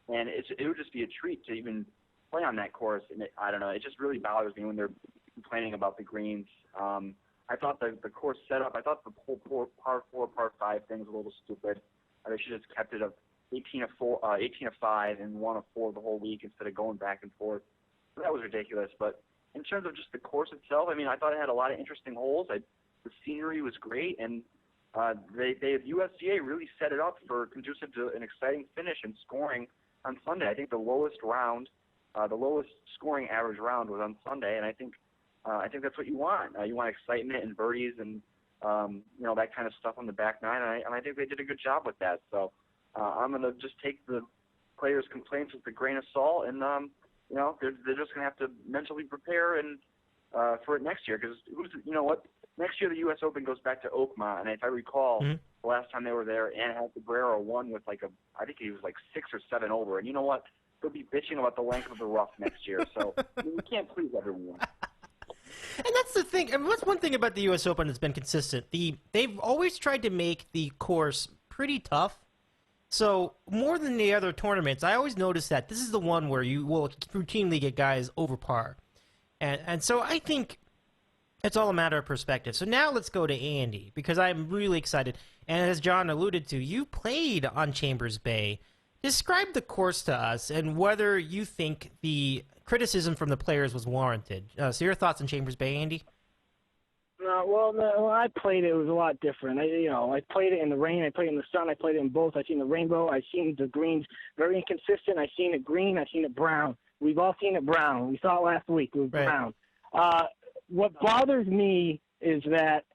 and it would just be a treat to even play on that course. And I don't know, it just really bothers me when they're complaining about the greens. I thought the course setup, I thought the whole par 4, par 5 thing was a little stupid. They should have just kept it of 18 of 5 and 1 of 4 the whole week instead of going back and forth. So that was ridiculous. But in terms of just the course itself, I mean, I thought it had a lot of interesting holes. The scenery was great, and USGA really set it up for conducive to an exciting finish and scoring on Sunday. I think the lowest scoring average round was on Sunday, and I think that's what you want. You want excitement and birdies and that kind of stuff on the back nine, and I think they did a good job with that. So I'm going to just take the players' complaints with a grain of salt, and they're just going to have to mentally prepare and for it next year, because next year the U.S. Open goes back to Oakmont, and if I recall, the last time they were there, Angel Cabrera won with I think he was like 6 or 7 over, and you know what? They'll be bitching about the length of the rough next year, so we can't please everyone. And that's the thing. I mean, what's one thing about the U.S. Open that's been consistent? They've always tried to make the course pretty tough. So more than the other tournaments, I always notice that this is the one where you will routinely get guys over par. And so I think it's all a matter of perspective. So now let's go to Andy, because I'm really excited. And as John alluded to, you played on Chambers Bay. Describe the course to us and whether you think the criticism from the players was warranted. So your thoughts on Chambers Bay, Andy? Well, when I played it was a lot different. I played it in the rain. I played it in the sun. I played it in both. I've seen the rainbow. I've seen the greens very inconsistent. I've seen it green. I've seen it brown. We've all seen it brown. We saw it last week. It was brown. What bothers me is that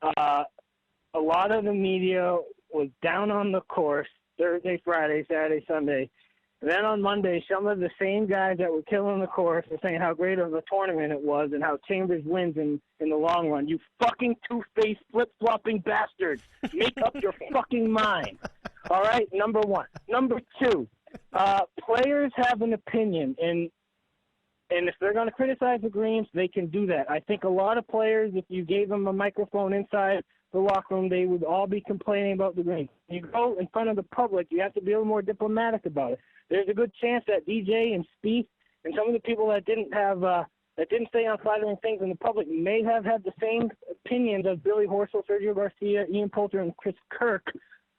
a lot of the media was down on the course Thursday, Friday, Saturday, Sunday. Then on Monday, some of the same guys that were killing the course were saying how great of a tournament it was and how Chambers wins in the long run. You fucking two-faced, flip-flopping bastards. Make up your fucking mind. All right, number one. Number two, players have an opinion, and if they're going to criticize the greens, they can do that. I think a lot of players, if you gave them a microphone inside the locker room, they would all be complaining about the greens. You go in front of the public, you have to be a little more diplomatic about it. There's a good chance that DJ and Spieth and some of the people that didn't say unflattering things in the public may have had the same opinions as Billy Horschel, Sergio Garcia, Ian Poulter, and Chris Kirk,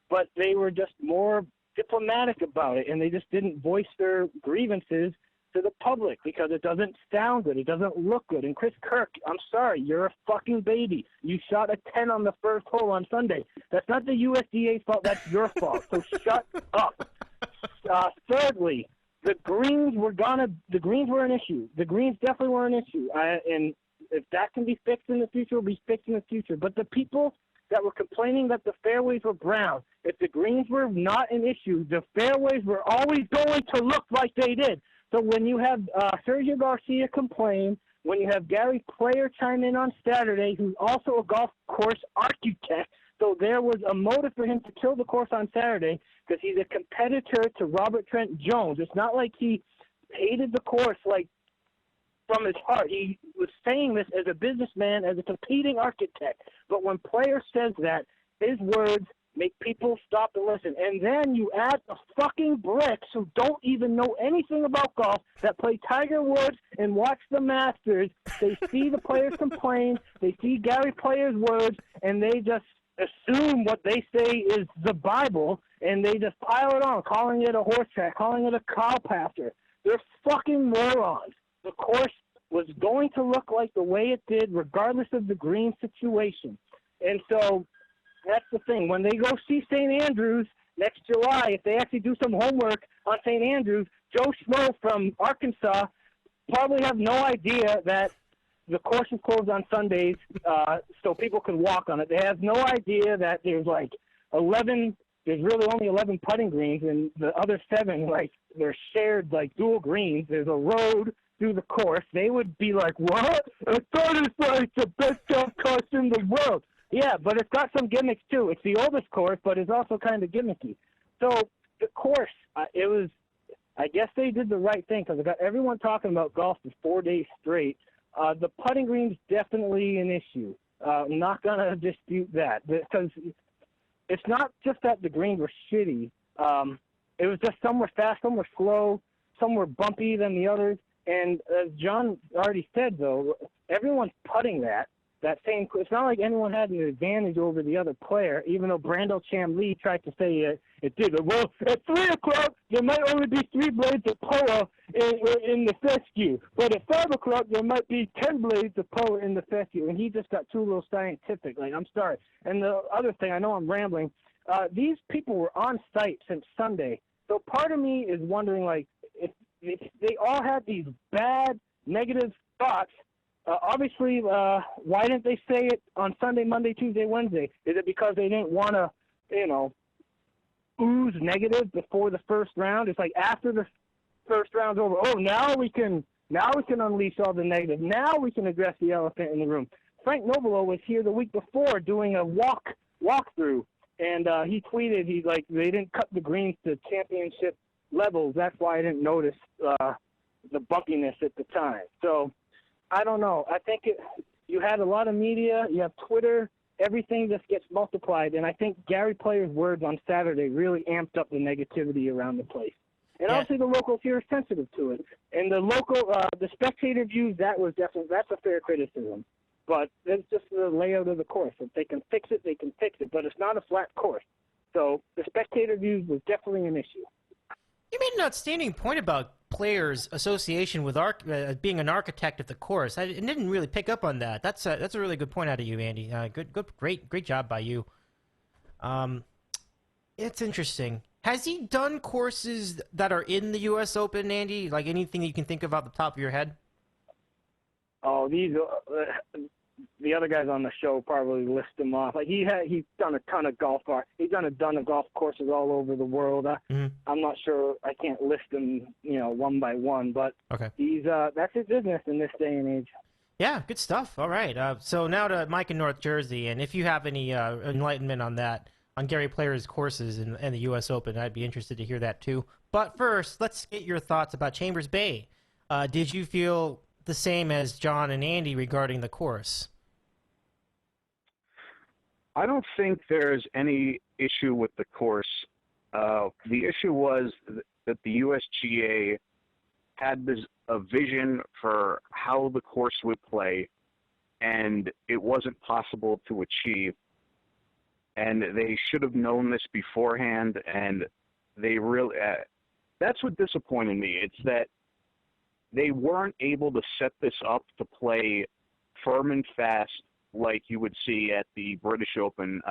but they were just more diplomatic about it, and they just didn't voice their grievances to the public because it doesn't sound good. It doesn't look good. And Chris Kirk, I'm sorry, you're a fucking baby. You shot a 10 on the first hole on Sunday. That's not the USDA's fault. That's your fault. So shut up. Thirdly, the greens were an issue. The greens definitely were an issue. And if that can be fixed in the future, it'll be fixed in the future. But the people that were complaining that the fairways were brown, if the greens were not an issue, the fairways were always going to look like they did. So when you have Sergio Garcia complain, when you have Gary Player chime in on Saturday, who's also a golf course architect, so there was a motive for him to kill the course on Saturday because he's a competitor to Robert Trent Jones. It's not like he hated the course like from his heart. He was saying this as a businessman, as a competing architect. But when Player says that, his words make people stop and listen. And then you add the fucking bricks who don't even know anything about golf that play Tiger Woods and watch the Masters. They see the players complain. They see Gary Player's words, and they just assume what they say is the Bible, and they just pile it on, calling it a horse track, calling it a cow pasture. They're fucking morons. The course was going to look like the way it did regardless of the green situation. And so that's the thing. When they go see St. Andrews next July, if they actually do some homework on St. Andrews, Joe Schmo from Arkansas probably have no idea that the course is closed on Sundays so people can walk on it. They have no idea that there's like 11, there's really only 11 putting greens, and the other 7, like, they're shared, like, dual greens. There's a road through the course. They would be like, what? I thought it's like the best golf course in the world. Yeah, but it's got some gimmicks, too. It's the oldest course, but it's also kind of gimmicky. So the course, I guess they did the right thing because I got everyone talking about golf for 4 days straight. The putting green's definitely an issue. I'm not going to dispute that because it's not just that the greens were shitty. It was just some were fast, some were slow, some were bumpy than the others. And as John already said, though, everyone's putting that same. It's not like anyone had an advantage over the other player, even though Brandel Chamblee tried to say it did. Well, at 3 o'clock, there might only be 3 blades of power in the fescue, but at 5 o'clock, there might be 10 blades of power in the fescue, and he just got too little scientific. Like, I'm sorry. And the other thing, I know I'm rambling, these people were on site since Sunday, so part of me is wondering, like, if they all had these bad, negative thoughts. Obviously, why didn't they say it on Sunday, Monday, Tuesday, Wednesday? Is it because they didn't want to, ooze negative before the first round? It's like after the first round's over, now we can unleash all the negative. Now we can address the elephant in the room. Frank Novolo was here the week before doing a walkthrough, and he tweeted, they didn't cut the greens to championship levels. That's why I didn't notice the bumpiness at the time. So I don't know. I think you had a lot of media. You have Twitter. Everything just gets multiplied. And I think Gary Player's words on Saturday really amped up the negativity around the place. And obviously the locals here are sensitive to it. And the the spectator views, that's a fair criticism. But it's just the layout of the course. If they can fix it, they can fix it. But it's not a flat course. So the spectator views was definitely an issue. You made an outstanding point about Players' association with being an architect of the course. I didn't really pick up on that. That's a really good point out of you, Andy. Great job by you. It's interesting. Has he done courses that are in the U.S. Open, Andy? Like anything you can think of off the top of your head? Oh, these the other guys on the show probably list them off. Like he's done a ton of golf He's done a ton of golf courses all over the world. I'm not sure. I can't list them, one by one. But Okay. he's that's his business in this day and age. Yeah, good stuff. All right. So now to Mike in North Jersey, and if you have any enlightenment on that, on Gary Player's courses in the U.S. Open, I'd be interested to hear that too. But first, let's get your thoughts about Chambers Bay. Did you feel the same as John and Andy regarding the course? I don't think there's any issue with the course. The issue was that the USGA had a vision for how the course would play, and it wasn't possible to achieve. And they should have known this beforehand, and they really that's what disappointed me. It's that they weren't able to set this up to play firm and fast like you would see at the British Open.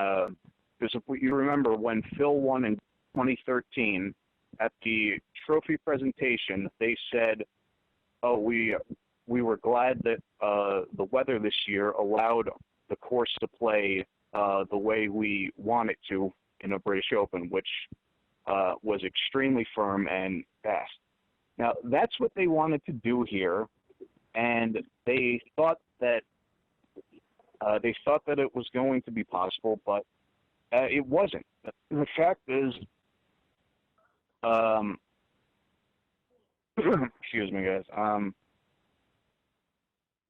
Because if you remember when Phil won in 2013 at the trophy presentation, they said, "Oh, we were glad that the weather this year allowed the course to play the way we want it to in a British Open, which was extremely firm and fast." Now, that's what they wanted to do here, and they thought that it was going to be possible, but it wasn't. The fact is, excuse me, guys.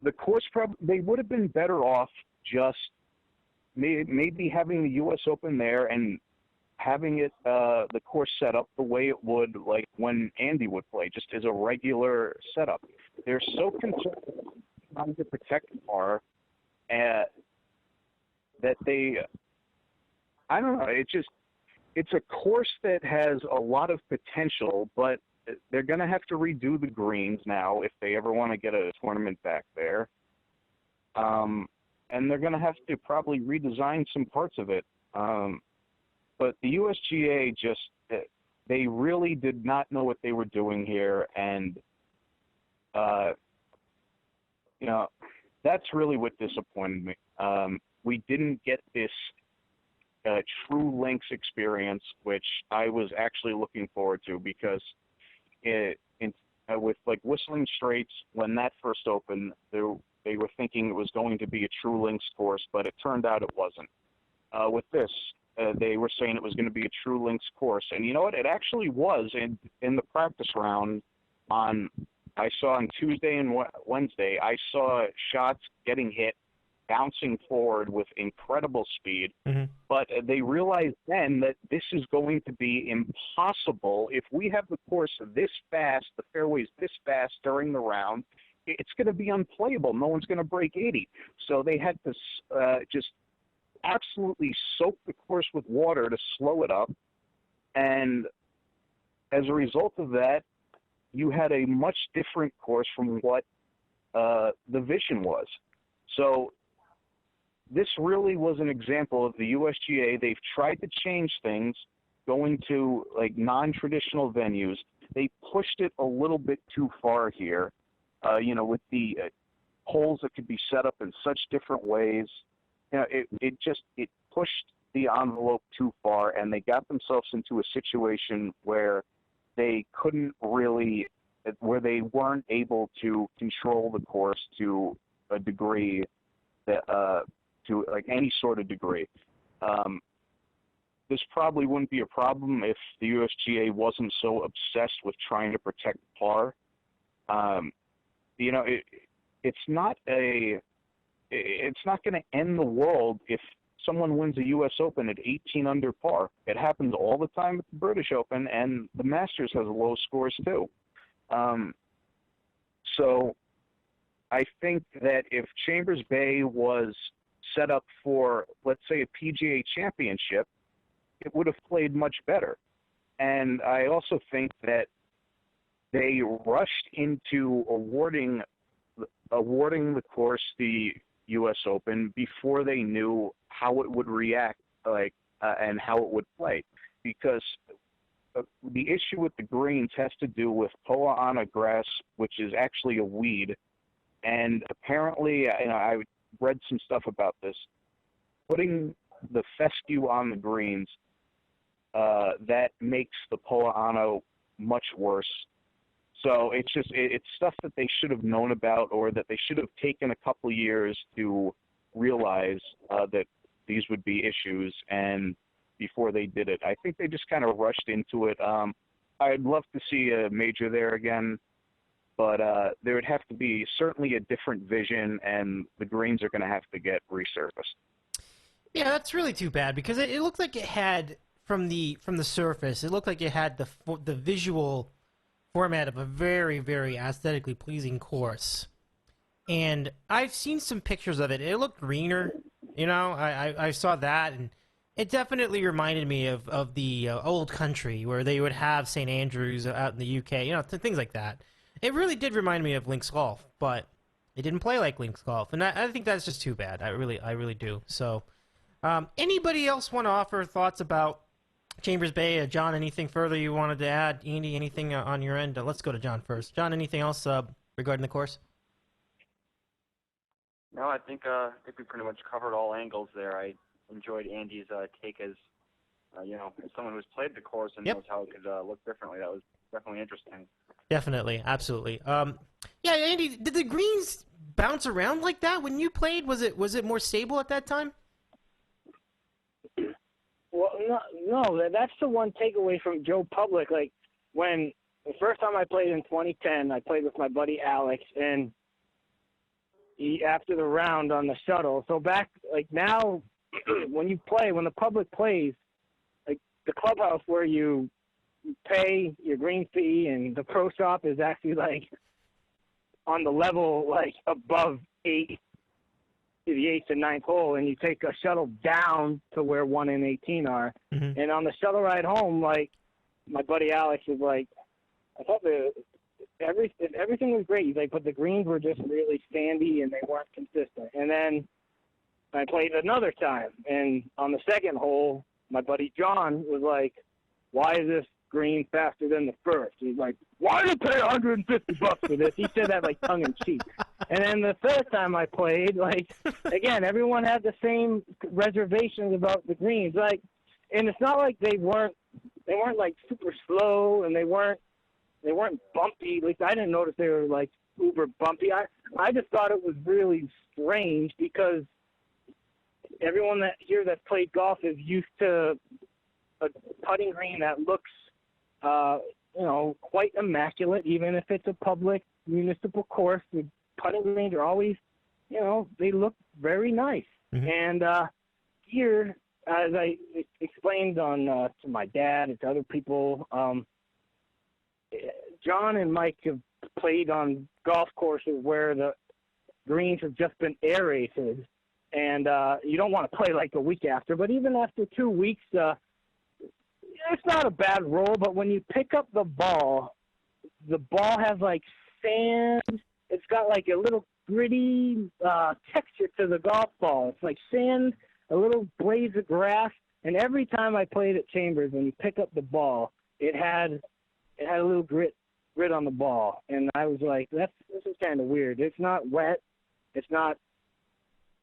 The course they would have been better off just maybe having the U.S. Open there and having it the course set up the way it would like when Andy would play, just as a regular setup. They're so concerned trying to protect the par that they, I don't know, it's a course that has a lot of potential, but they're going to have to redo the greens now if they ever want to get a tournament back there. And they're going to have to probably redesign some parts of it. But the USGA they really did not know what they were doing here. And, that's really what disappointed me. We didn't get this true links experience, which I was actually looking forward to, because with like Whistling Straits, when that first opened, they were thinking it was going to be a true links course, but it turned out it wasn't. With this, they were saying it was going to be a true links course, and you know what? It actually was. In the practice round I saw on Tuesday and Wednesday, I saw shots getting hit, bouncing forward with incredible speed. Mm-hmm. But they realized then that this is going to be impossible. If we have the course this fast, the fairways this fast during the round, it's going to be unplayable. No one's going to break 80. So they had to just absolutely soak the course with water to slow it up. And as a result of that, you had a much different course from what the vision was. So this really was an example of the USGA. They've tried to change things, going to like non-traditional venues. They pushed it a little bit too far here, with the holes that could be set up in such different ways. It pushed the envelope too far, and they got themselves into a situation where they weren't able to control the course to a degree that to like any sort of degree. This probably wouldn't be a problem if the USGA wasn't so obsessed with trying to protect par. It's not going to end the world if someone wins a U.S. Open at 18 under par. It happens all the time at the British Open, and the Masters has low scores too. So I think that if Chambers Bay was set up for, let's say, a PGA championship, it would have played much better. And I also think that they rushed into awarding the course the U.S. Open before they knew how it would react, and how it would play, because the issue with the greens has to do with poa annua grass, which is actually a weed, and apparently, read some stuff about this. Putting the fescue on the greens, that makes the Poa Ano much worse. So it's stuff that they should have known about, or that they should have taken a couple years to realize that these would be issues, and before they did it. I think they just kind of rushed into it. I'd love to see a major there again, but there would have to be certainly a different vision, and the greens are going to have to get resurfaced. Yeah, that's really too bad, because it looked like it had, from the surface, it looked like it had the visual format of a very, very aesthetically pleasing course. And I've seen some pictures of it. It looked greener, you know. I saw that, and it definitely reminded me of the old country where they would have St. Andrews out in the UK, you know, things like that. It really did remind me of links golf, but it didn't play like links golf, and I think that's just too bad. I really do. So, anybody else want to offer thoughts about Chambers Bay? John, anything further you wanted to add? Andy, anything on your end? Let's go to John first. John, anything else regarding the course? No, I think we pretty much covered all angles there. I enjoyed Andy's take as as someone who's played the course and knows how it could look differently. That was definitely interesting. Definitely, absolutely. Yeah, Andy, did the greens bounce around like that when you played? Was it more stable at that time? Well, no, that's the one takeaway from Joe Public. Like, when the first time I played in 2010, I played with my buddy Alex, and after the round on the shuttle. So back, like now, when the public plays, like the clubhouse where you pay your green fee and the pro shop is actually like on the level like above 8 to the 8th and 9th hole, and you take a shuttle down to where 1 and 18 are. Mm-hmm. And on the shuttle ride home, like my buddy Alex was like, I thought everything was great. He's like, but the greens were just really sandy and they weren't consistent. And then I played another time, and on the second hole, my buddy John was like, why is this green faster than the first? He's like, why did I pay $150 for this? He said that like tongue in cheek. And then the third time I played, like, again, everyone had the same reservations about the greens. Like, and it's not like they weren't like super slow, and they weren't bumpy. At least I didn't notice they were like uber bumpy. I just thought it was really strange because everyone that's played golf is used to a putting green that looks, quite immaculate, even if it's a public municipal course. The putting greens are always, they look very nice. Mm-hmm. And here, as I explained to my dad and to other people, John and Mike have played on golf courses where the greens have just been aerated, and you don't want to play like a week after. But even after 2 weeks, it's not a bad roll. But when you pick up the ball has like sand. It's got like a little gritty texture to the golf ball. It's like sand, a little blades of grass. And every time I played at Chambers, when you pick up the ball, it had a little grit on the ball. And I was like, this is kind of weird. It's not wet. It's not,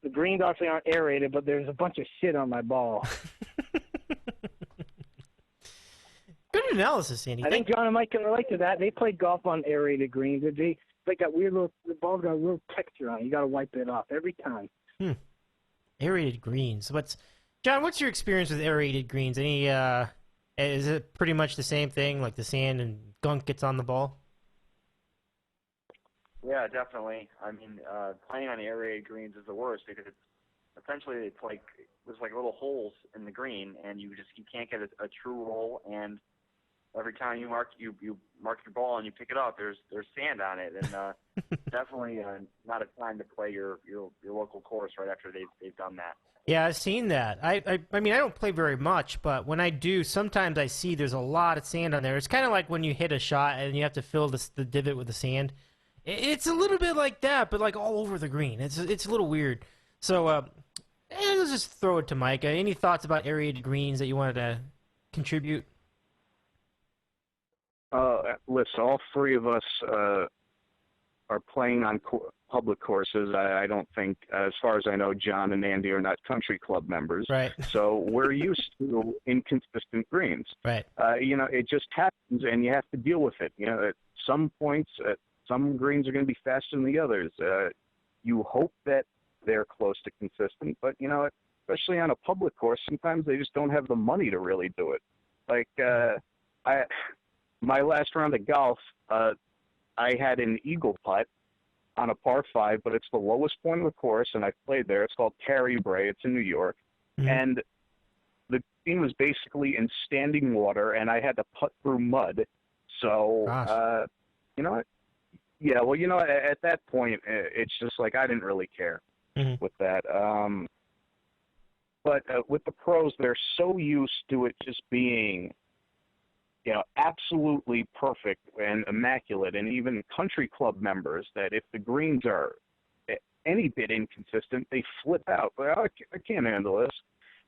the greens actually aren't aerated, but there's a bunch of shit on my ball. Good analysis, Andy. I think John and Mike can relate to that. They played golf on aerated greens. They got the ball's got a little texture on it. You got to wipe it off every time. Aerated greens. John, what's your experience with aerated greens? Is it pretty much the same thing, like the sand and gunk gets on the ball? Yeah, definitely. I mean, playing on aerated greens is the worst because it's like there's like little holes in the green, and you can't get a true roll. And every time you mark your ball and you pick it up, there's sand on it, and definitely not a time to play your local course right after they've done that. Yeah, I've seen that. I mean, I don't play very much, but when I do, sometimes I see there's a lot of sand on there. It's kind of like when you hit a shot and you have to fill the divot with the sand. It's a little bit like that, but like all over the green. It's a little weird. So let's just throw it to Mike. Any thoughts about aerated greens that you wanted to contribute? Listen, all three of us are playing on public courses. I don't think, as far as I know, John and Andy are not country club members. Right. So we're used to inconsistent greens. Right. It just happens, and you have to deal with it. At some points, some greens are going to be faster than the others. You hope that they're close to consistent, but, especially on a public course, sometimes they just don't have the money to really do it. Like, my last round of golf, I had an eagle putt on a par 5, but it's the lowest point of the course, and I played there. It's called Terry Bray. It's in New York. Mm-hmm. And the green was basically in standing water, and I had to putt through mud. So, yeah, well, at that point, it's just like I didn't really care with that. But with the pros, they're so used to it just being absolutely perfect and immaculate, and even country club members, that if the greens are any bit inconsistent, they flip out. Well, I can't handle this.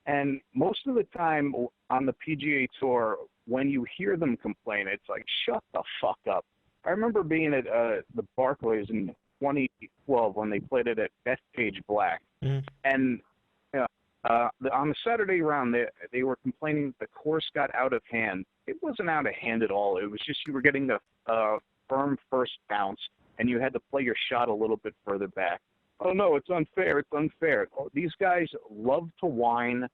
And most of the time on the PGA Tour, when you hear them complain, it's like, shut the fuck up. I remember being at the Barclays in 2012 when they played it at Bethpage Black, and on the Saturday round, they were complaining that the course got out of hand. It wasn't out of hand at all. It was just you were getting a firm first bounce, and you had to play your shot a little bit further back. Oh, no, it's unfair. It's unfair. Oh, these guys love to whine,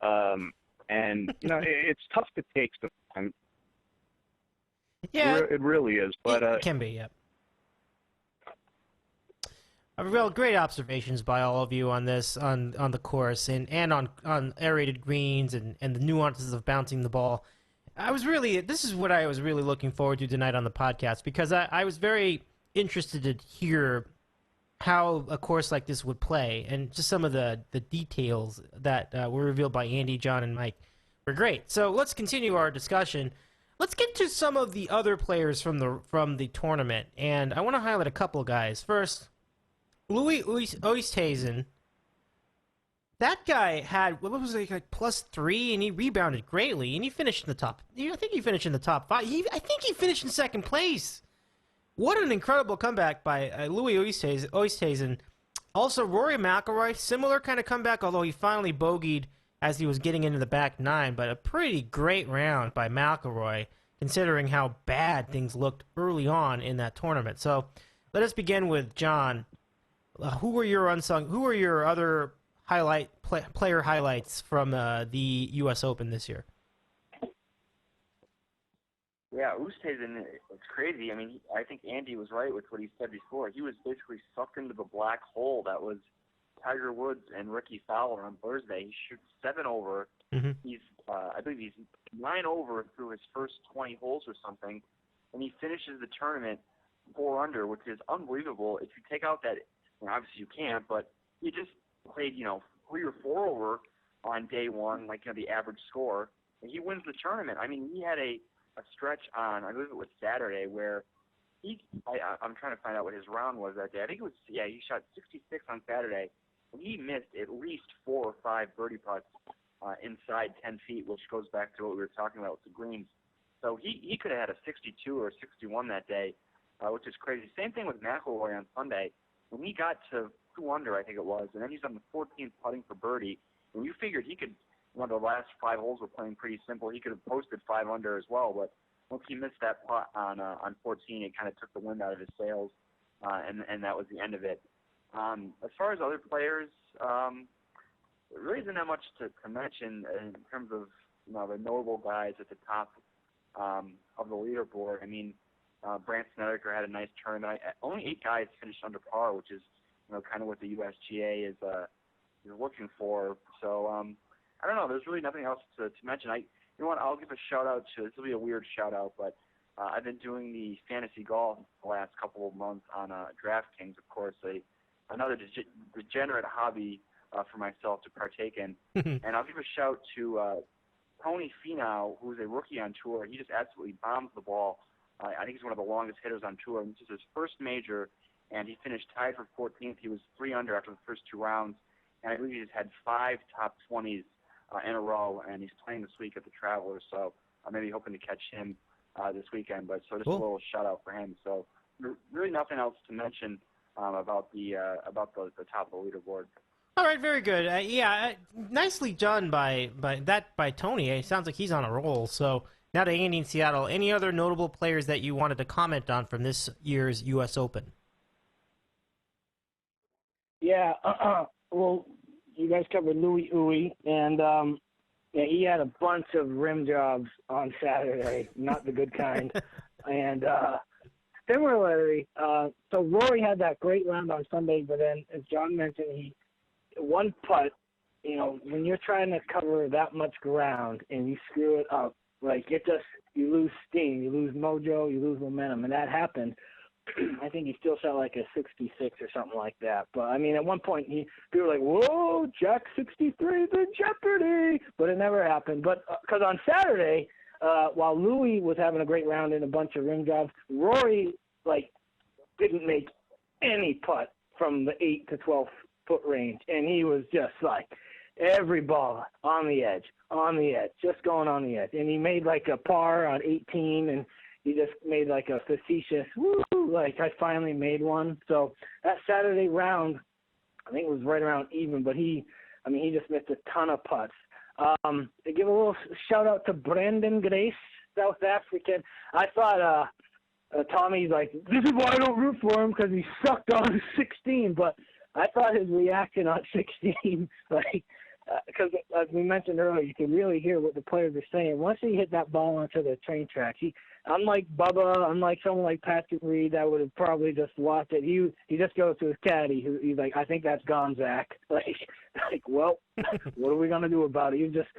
and, it's tough to take sometimes. Yeah. It really is. But it can be, yeah. Well, great observations by all of you on this, on the course, and on aerated greens and the nuances of bouncing the ball. This is what I was really looking forward to tonight on the podcast, because I was very interested to hear how a course like this would play, and just some of the details that were revealed by Andy, John, and Mike were great. So let's continue our discussion. Let's get to some of the other players from the tournament, and I want to highlight a couple of guys. First, Louis Oosthuizen. That guy had, what was it, like +3, and he rebounded greatly, and he finished in the top. I think he finished in the top 5. I think he finished in second place. What an incredible comeback by Louis Oosthuizen. Also, Rory McIlroy, similar kind of comeback, although he finally bogeyed as he was getting into the back 9, but a pretty great round by McIlroy, considering how bad things looked early on in that tournament. So let us begin with John. Who were your other player highlights from the U.S. Open this year? Yeah, Oosthuizen, it's crazy. I mean, I think Andy was right with what he said before. He was basically sucked into the black hole that was Tiger Woods and Ricky Fowler on Thursday. He shoots 7 over. Mm-hmm. He's, I believe he's 9 over through his first 20 holes or something, and he finishes the tournament 4 under, which is unbelievable. If you take out that, obviously you can't, but he just played, 3 or 4 over on day one, like the average score, and he wins the tournament. I mean, he had a stretch on, I believe it was Saturday, where I'm trying to find out what his round was that day. I think it was, he shot 66 on Saturday, and he missed at least 4 or 5 birdie putts inside 10 feet, which goes back to what we were talking about with the greens. So he could have had a 62 or 61 that day, which is crazy. Same thing with McIlroy on Sunday. When he got to 2 under, I think it was, and then he's on the 14th putting for birdie, and you figured he could, the last 5 holes were playing pretty simple. He could have posted 5 under as well, but once he missed that putt on 14, it kind of took the wind out of his sails, and that was the end of it. As far as other players, there really isn't that much to mention in terms of the notable guys at the top of the leaderboard. I mean, Brandt Snedeker had a nice tournament. Only 8 guys finished under par, which is kind of what the USGA is looking for. So I don't know. There's really nothing else to mention. I'll give a shout out to, this will be a weird shout out, but I've been doing the fantasy golf the last couple of months on DraftKings, of course, another degenerate hobby for myself to partake in. And I'll give a shout to Tony Finau, who's a rookie on tour. He just absolutely bombs the ball. I think he's one of the longest hitters on tour. This is his first major, and he finished tied for 14th. He was 3 under after the first 2 rounds, and I believe he's had 5 top 20s in a row, and he's playing this week at the Travelers, so I'm maybe hoping to catch him this weekend. But so just a little shout out for him. So really nothing else to mention about the top of the leaderboard. All right, very good. Nicely done by Tony. It sounds like he's on a roll. So now to Andy in Seattle. Any other notable players that you wanted to comment on from this year's U.S. Open? Yeah, well, you guys covered Louis Uwe, and he had a bunch of rim jobs on Saturday, not the good kind. And similarly, so Rory had that great round on Sunday, but then, as John mentioned, one putt, when you're trying to cover that much ground and you screw it up, you lose steam, you lose mojo, you lose momentum, and that happened. I think he still shot like a 66 or something like that. But, I mean, at one point, people were like, whoa, Jack 63 is in jeopardy. But it never happened. But because on Saturday, while Louis was having a great round and a bunch of rim jobs, Rory, didn't make any putt from the 8 to 12-foot range. And he was just every ball on the edge, just going on the edge. And he made a par on 18, and he just made a facetious, woo, I finally made one. So that Saturday round, I think it was right around even, but he just missed a ton of putts. To give a little shout out to Brandon Grace, South African. I thought Tommy's this is why I don't root for him because he sucked on 16, but I thought his reaction on 16, because as we mentioned earlier, you can really hear what the players are saying. Once he hit that ball onto the train tracks, unlike Bubba, unlike someone like Patrick Reed, that would have probably just lost it. He just goes to his caddy. He's like, I think that's gone, Zach. Well, what are we gonna do about it? You just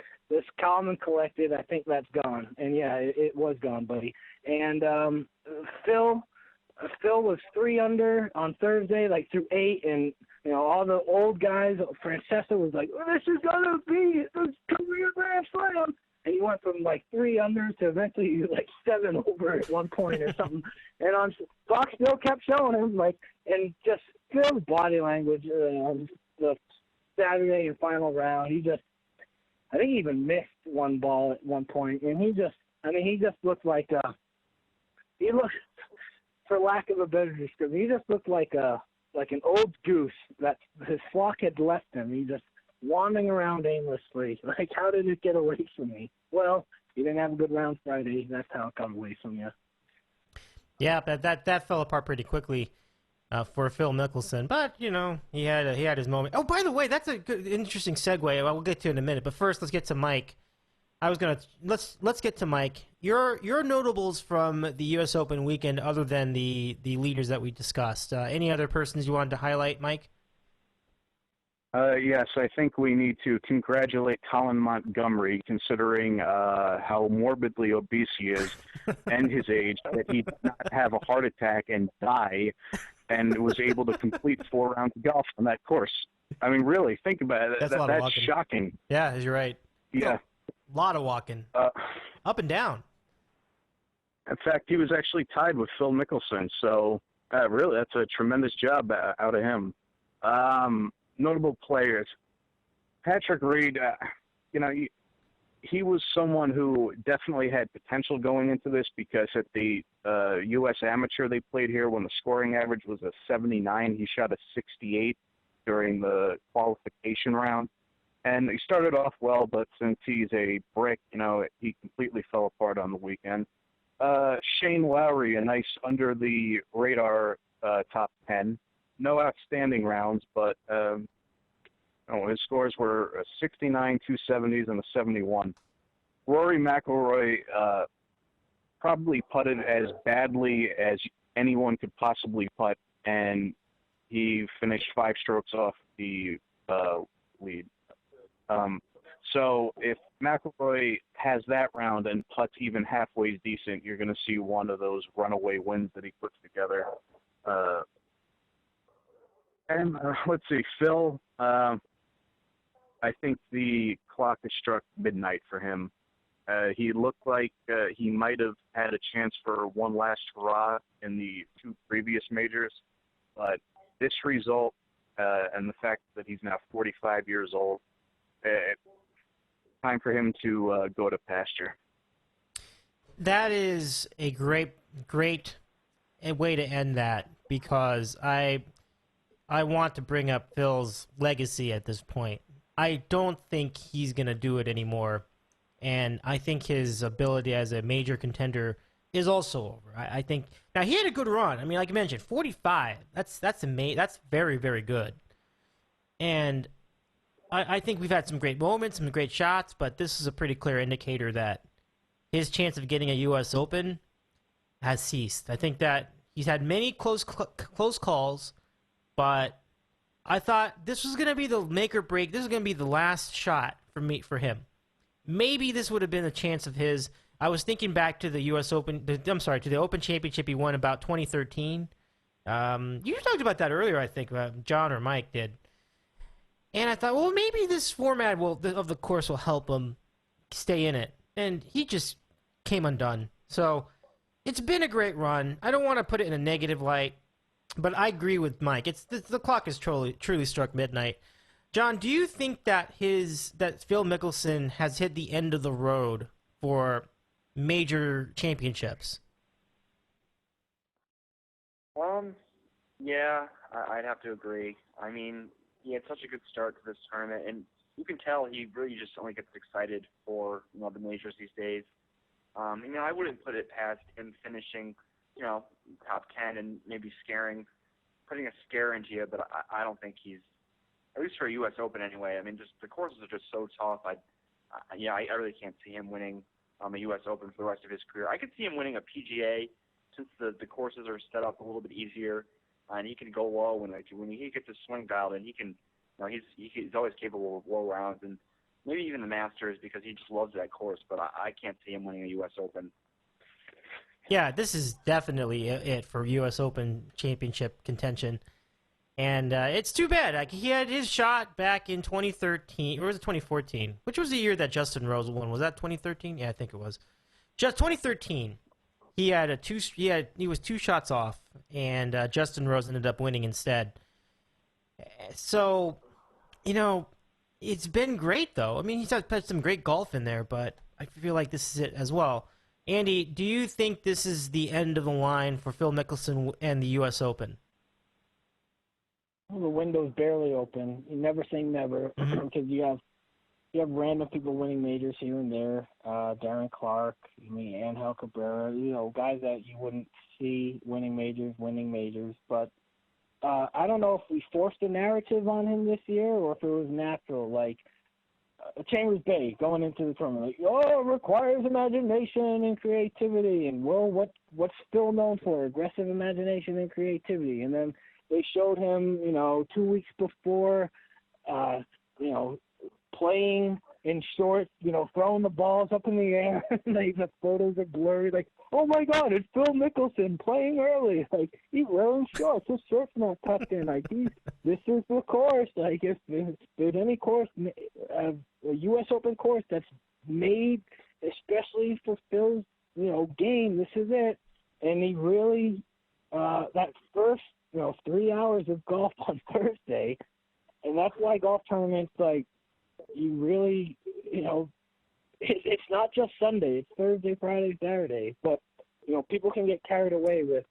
calm and collected. I think that's gone. And yeah, it was gone, buddy. And Phil was 3 under on Thursday, through 8, and all the old guys. Francesca was like, this is gonna be the career Grand Slam. And he went from 3 under to eventually 7 over at one point or something. And on Fox still kept showing him and just Phil's body language on the Saturday and final round. I think he even missed one ball at one point, and he just looked he looked, for lack of a better description, he just looked like an old goose that his flock had left him. He just wandering around aimlessly. How did it get away from me? Well, you didn't have a good round Friday. That's how it got away from you. Yeah, that fell apart pretty quickly for Phil Mickelson. But he had his moment. Oh, by the way, that's a good, interesting segue. We'll get to it in a minute. But first, let's get to Mike. Let's get to Mike. Your notables from the U.S. Open weekend, other than the leaders that we discussed. Any other persons you wanted to highlight, Mike? Yes, I think we need to congratulate Colin Montgomery, considering how morbidly obese he is and his age, that he did not have a heart attack and die and was able to complete 4 rounds of golf on that course. I mean, really, think about it. That's shocking. Yeah, you're right. Yeah. A lot of walking. Up and down. In fact, he was actually tied with Phil Mickelson, so really, that's a tremendous job out of him. Notable players. Patrick Reed, he was someone who definitely had potential going into this because at the U.S. Amateur they played here, when the scoring average was a 79, he shot a 68 during the qualification round. And he started off well, but since he's a brick, he completely fell apart on the weekend. Shane Lowry, a nice under-the-radar top 10. No outstanding rounds, but his scores were a 69, 270s, and a 71. Rory McIlroy probably putted as badly as anyone could possibly putt, and he finished 5 strokes off the lead. So if McIlroy has that round and putts even halfway decent, you're going to see one of those runaway wins that he puts together. And let's see, Phil, I think the clock has struck midnight for him. He looked like he might have had a chance for one last hurrah in the 2 previous majors, but this result and the fact that he's now 45 years old, time for him to go to pasture. That is a great way to end that, because I I want to bring up Phil's legacy at this point. I don't think he's going to do it anymore. And I think his ability as a major contender is also over. I think now he had a good run. I mean, like you mentioned, 45. That's amazing. That's very, very good. And I think we've had some great moments, some great shots, but this is a pretty clear indicator that his chance of getting a U.S. Open has ceased. I think that he's had many close calls, but I thought this was going to be the make or break. This is going to be the last shot for him. Maybe this would have been a chance of his. I was thinking back to the U.S. Open. To the Open Championship he won about 2013. You talked about that earlier, I think. John or Mike did. And I thought, well, maybe this format of the course will help him stay in it. And he just came undone. So it's been a great run. I don't want to put it in a negative light, but I agree with Mike. The clock has truly struck midnight. John, do you think that Phil Mickelson has hit the end of the road for major championships? Yeah, I'd have to agree. I mean, he had such a good start to this tournament, and you can tell he really just only gets excited for the majors these days. I wouldn't put it past him finishing, top 10 and maybe putting a scare into you, but I don't think he's, at least for a U.S. Open anyway. I mean, just the courses are just so tough. I really can't see him winning a U.S. Open for the rest of his career. I could see him winning a PGA since the courses are set up a little bit easier, and he can go low when he gets his swing dialed in. He can, he's always capable of low rounds, and maybe even the Masters because he just loves that course. But I can't see him winning a U.S. Open. Yeah, this is definitely it for U.S. Open championship contention. And it's too bad. Like, he had his shot back in 2013, or was it 2014? Which was the year that Justin Rose won? Was that 2013? Yeah, I think it was. Just 2013. He was 2 shots off, and Justin Rose ended up winning instead. So, it's been great though. I mean, he's had some great golf in there, but I feel like this is it as well. Andy, do you think this is the end of the line for Phil Mickelson and the U.S. Open? Well, the window's barely open. You never say never, because you have random people winning majors here and there. Darren Clark, Angel Cabrera, guys that you wouldn't see winning majors. But I don't know if we forced a narrative on him this year or if it was natural. Like Chambers Bay going into the tournament, it requires imagination and creativity. And what's Phil known for? Aggressive imagination and creativity. And then they showed him, 2 weeks before, playing in shorts, throwing the balls up in the air. Like, the photos are blurry. Like, oh my God, it's Phil Mickelson playing early. Like, he's wearing shorts. His shorts not tucked in. Like, this is the course. Like, if there's any course, a U.S. Open course that's made especially for Phil's, game, this is it. And he really, that first, 3 hours of golf on Thursday, and that's why golf tournaments, like, you really, it's not just Sunday. It's Thursday, Friday, Saturday. But, people can get carried away with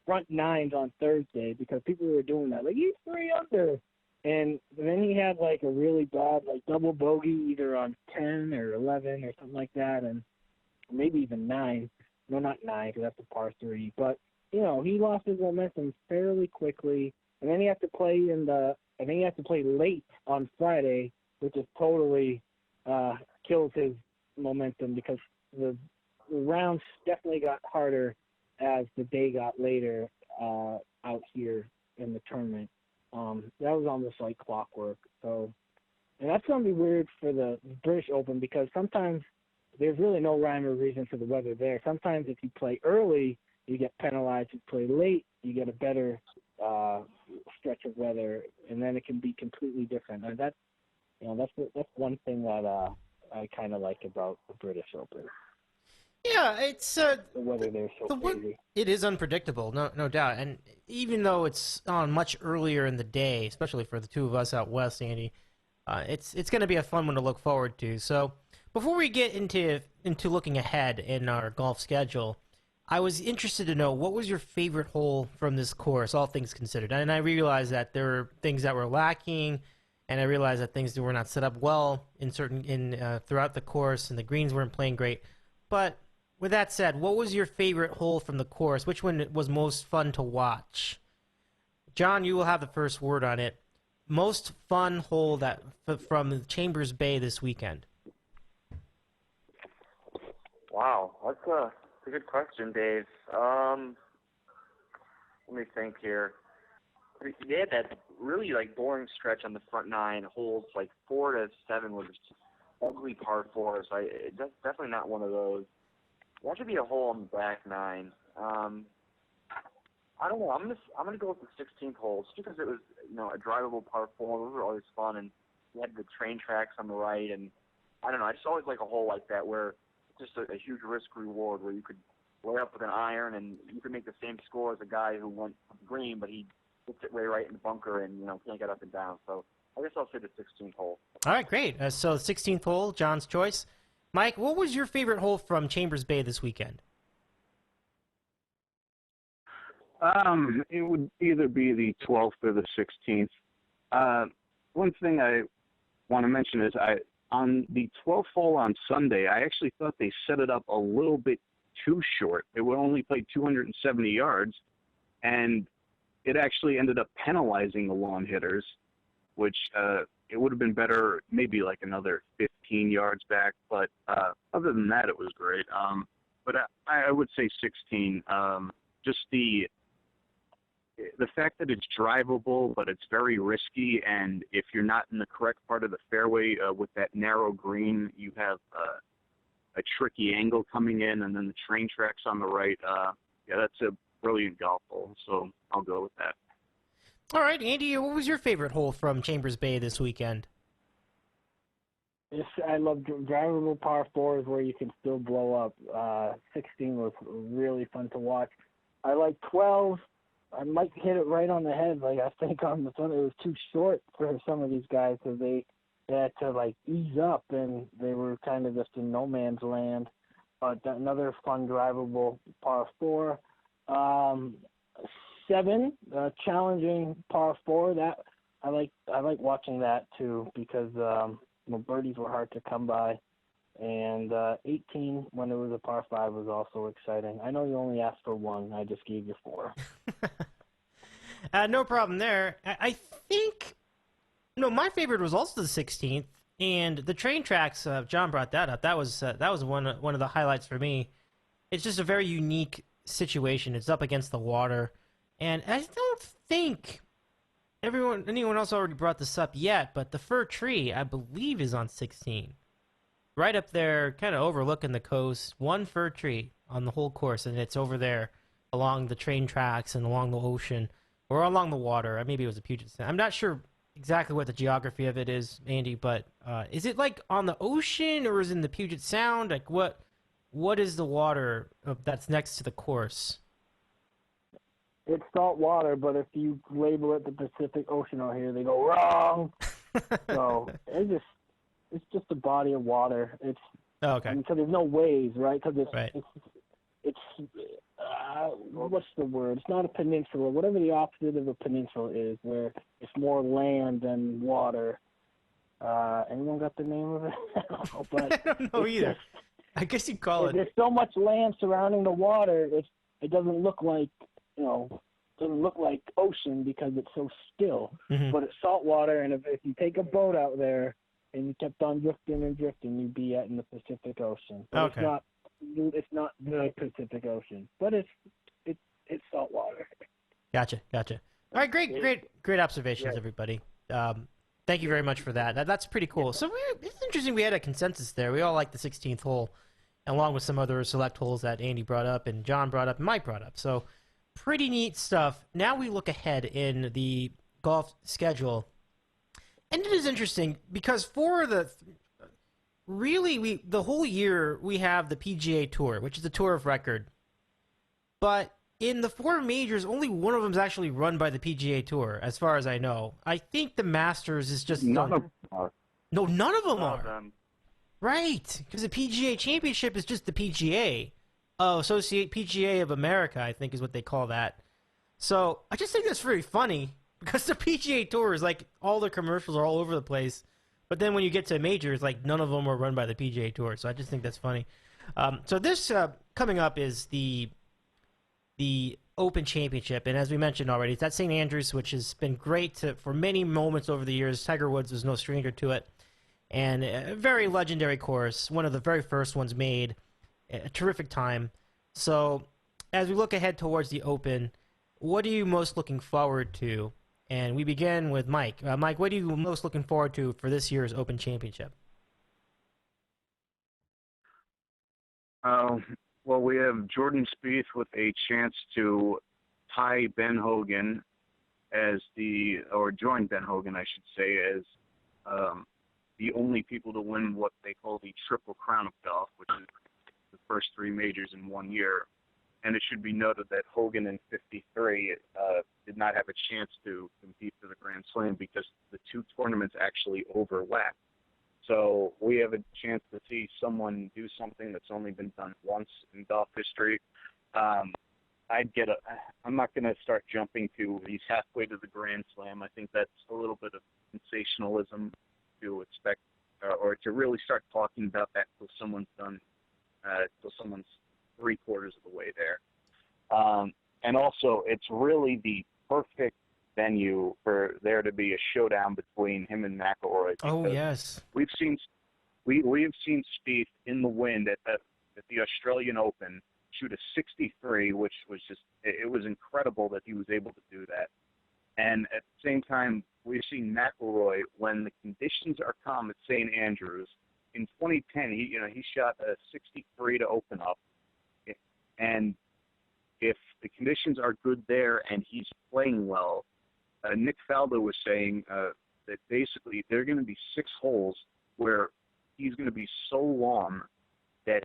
front nines on Thursday because people were doing that. Like, he's 3 under. And then he had, like, a really bad, like, double bogey either on 10 or 11 or something like that, and maybe even 9. No, not 9 because that's a par 3. But, he lost his momentum fairly quickly. And then he had to play late on Friday, which has totally killed his momentum because the rounds definitely got harder as the day got later out here in the tournament. That was almost like clockwork. So, and that's going to be weird for the British Open because sometimes there's really no rhyme or reason for the weather there. Sometimes if you play early, you get penalized. If you play late, you get a better stretch of weather, and then it can be completely different. And that's one thing that I kind of like about the British Open. Yeah, it's the weather there so crazy. It is unpredictable, no doubt. And even though it's on much earlier in the day, especially for the two of us out west, Andy, it's going to be a fun one to look forward to. So before we get into looking ahead in our golf schedule, I was interested to know, what was your favorite hole from this course, all things considered? And I realized that there were things that were lacking, and I realized that things were not set up well throughout the course, and the greens weren't playing great. But with that said, what was your favorite hole from the course? Which one was most fun to watch? John, you will have the first word on it. Most fun hole from Chambers Bay this weekend. Wow, that's a good question, Dave. Let me think here. They had that really boring stretch on the front 9 holes, 4 to 7 were just ugly par 4s. That's definitely not one of those. That should be a hole on the back 9. I don't know. I'm gonna go with the 16th hole, just because it was a drivable par 4. Those were always fun, and you had the train tracks on the right, and I don't know. I just always like a hole like that where it's just a huge risk reward, where you could lay up with an iron and you could make the same score as a guy who went green, but he hits it way right in the bunker and can't get up and down. So I guess I'll say the 16th hole. All right, great. So the 16th hole, John's choice. Mike, what was your favorite hole from Chambers Bay this weekend? It would either be the 12th or the 16th. One thing I want to mention is on the 12th hole on Sunday, I actually thought they set it up a little bit too short. It would only play 270 yards, and it actually ended up penalizing the long hitters, which it would have been better maybe another 15 yards back. But other than that, it was great. But I would say 16. Just the fact that it's drivable, but it's very risky, and if you're not in the correct part of the fairway with that narrow green, you have a tricky angle coming in, and then the train tracks on the right. That's a brilliant golf hole, so I'll go with that. All right, Andy, what was your favorite hole from Chambers Bay this weekend? Yes, I love drivable par 4s where you can still blow up. 16 was really fun to watch. I like 12. I might hit it right on the head. I think on the front, it was too short for some of these guys, so they had to ease up, and they were kind of just in no man's land. But another fun drivable par 4. 7, challenging par 4. That I like watching that too, because birdies were hard to come by. And 18, when it was a par 5, was also exciting. I know you only asked for 1. I just gave you 4. No problem there. I think, my favorite was also the 16th, and the train tracks. John brought that up. That was one of the highlights for me. It's just a very unique situation. It's up against the water, and I don't think anyone else already brought this up yet. But the fir tree, I believe, is on 16. Right up there, kind of overlooking the coast, one fir tree on the whole course, and it's over there along the train tracks and along the ocean, or along the water. Maybe it was a Puget Sound. I'm not sure exactly what the geography of it is, Andy, but is it on the ocean, or is it in the Puget Sound? What is the water that's next to the course? It's salt water, but if you label it the Pacific Ocean out here, they go wrong. So it's just a body of water. It's okay. Because there's no waves, right? Because right. It's what's the word? It's not a peninsula. Whatever the opposite of a peninsula is, where it's more land than water. Anyone got the name of it? I don't know, but I don't know either. I guess you call it. There's so much land surrounding the water. It doesn't look like ocean because it's so still. Mm-hmm. But it's salt water, and if you take a boat out there and you kept on drifting and drifting, you'd be in the Pacific Ocean. But okay. It's not the Pacific Ocean, but it's salt water. Gotcha. All right, great observations, everybody. Thank you very much for that. That's pretty cool. So it's interesting. We had a consensus there. We all like the 16th hole, along with some other select holes that Andy brought up and John brought up and Mike brought up. So pretty neat stuff. Now we look ahead in the golf schedule. And it is interesting because for the whole year we have the PGA Tour, which is the tour of record. But in the 4 majors, only one of them is actually run by the PGA Tour, as far as I know. I think the Masters is just none of them are. No, none of them are. Right, because the PGA Championship is just the PGA. Associate PGA of America, I think is what they call that. So I just think that's very funny because the PGA Tour is like all the commercials are all over the place, but then when you get to majors, like none of them are run by the PGA Tour. So I just think that's funny. So this coming up is the Open Championship, and as we mentioned already, it's at St. Andrews, which has been great for many moments over the years. Tiger Woods was no stranger to it, and a very legendary course, one of the very first ones made. A terrific time. So, as we look ahead towards the Open, what are you most looking forward to? And we begin with Mike. Mike, what are you most looking forward to for this year's Open Championship? Well, we have Jordan Spieth with a chance to tie Ben Hogan or join Ben Hogan, I should say, as the only people to win what they call the Triple Crown of golf, which is the first 3 majors in 1 year. And it should be noted that Hogan in '53 did not have a chance to compete for the Grand Slam because the 2 tournaments actually overlapped. So we have a chance to see someone do something that's only been done once in golf history. I'm not going to start jumping to he's halfway to the Grand Slam. I think that's a little bit of sensationalism to expect or to really start talking about that till someone's done. Till someone's 3/4 of the way there. And also, it's really the perfect venue for there to be a showdown between him and McIlroy. Oh, yes. We have seen Spieth in the wind at the Australian Open shoot a 63, which was it was incredible that he was able to do that. And at the same time, we've seen McIlroy when the conditions are calm at St. Andrews. In 2010, he shot a 63 to open up, and if the conditions are good there and he's playing well, Nick Faldo was saying that basically there are going to be 6 holes where he's going to be so long that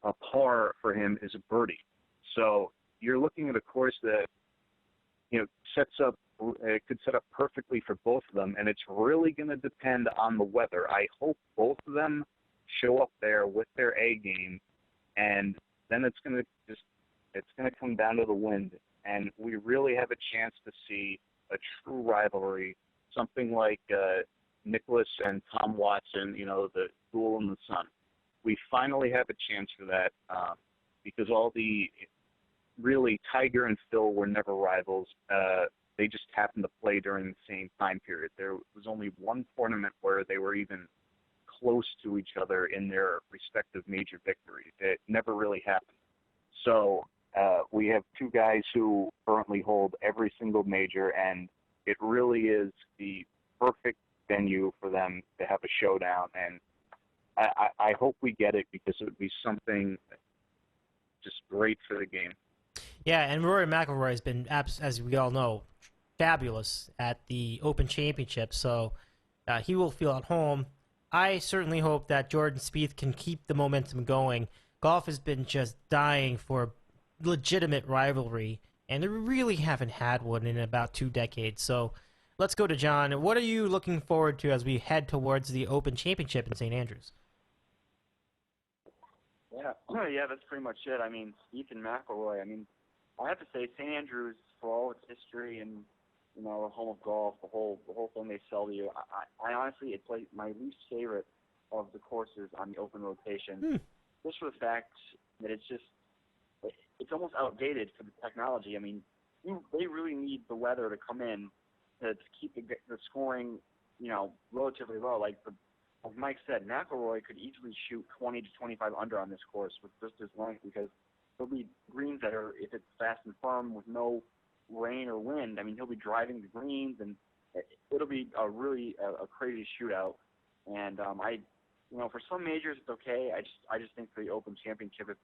a par for him is a birdie. So you're looking at a course that could set up perfectly for both of them, and it's really going to depend on the weather. I hope both of them show up there with their A game, and then it's going to come down to the wind, and we really have a chance to see a true rivalry, something like Nicklaus and Tom Watson, the duel in the sun. We finally have a chance for that because really Tiger and Phil were never rivals. They just happened to play during the same time period. There was only one tournament where they were even close to each other in their respective major victories. It never really happened. So we have 2 guys who currently hold every single major, and it really is the perfect venue for them to have a showdown. And I hope we get it because it would be something just great for the game. Yeah, and Rory McIlroy has been, as we all know, fabulous at the Open Championship, so he will feel at home. I certainly hope that Jordan Spieth can keep the momentum going. Golf has been just dying for a legitimate rivalry, and they really haven't had one in about 2 decades. So let's go to John. What are you looking forward to as we head towards the Open Championship in St. Andrews? Yeah, that's pretty much it. I mean, Spieth and McIlroy. I mean, I have to say, St. Andrews, for all its history and the home of golf, the whole thing they sell to you. I honestly, it's like my least favorite of the courses on the Open rotation, just for the fact that it's almost outdated for the technology. I mean, they really need the weather to come in to keep the scoring, relatively low. Like Mike said, McIlroy could easily shoot 20 to 25 under on this course with just his length because there'll be greens that are, if it's fast and firm with no rain or wind, I mean, he'll be driving the greens, and it'll be a really a crazy shootout. And for some majors it's okay. I just think for the Open Championship, if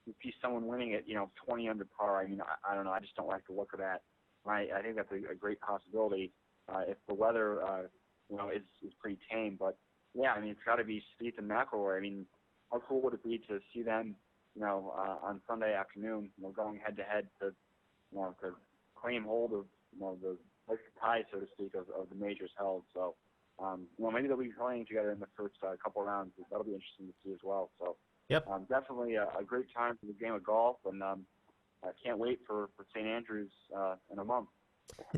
you see someone winning at 20 under par, I mean, I don't know. I just don't like the look of that. I think that's a great possibility if the weather is pretty tame. But yeah, I mean, it's got to be Spieth and McIlroy. I mean, how cool would it be to see them on Sunday afternoon, going head to head to claim hold of the tie, so to speak, of the majors held. So maybe they'll be playing together in the first couple rounds. That'll be interesting to see as well. So Yep. Definitely a great time for the game of golf, and I can't wait for St. Andrews in a month.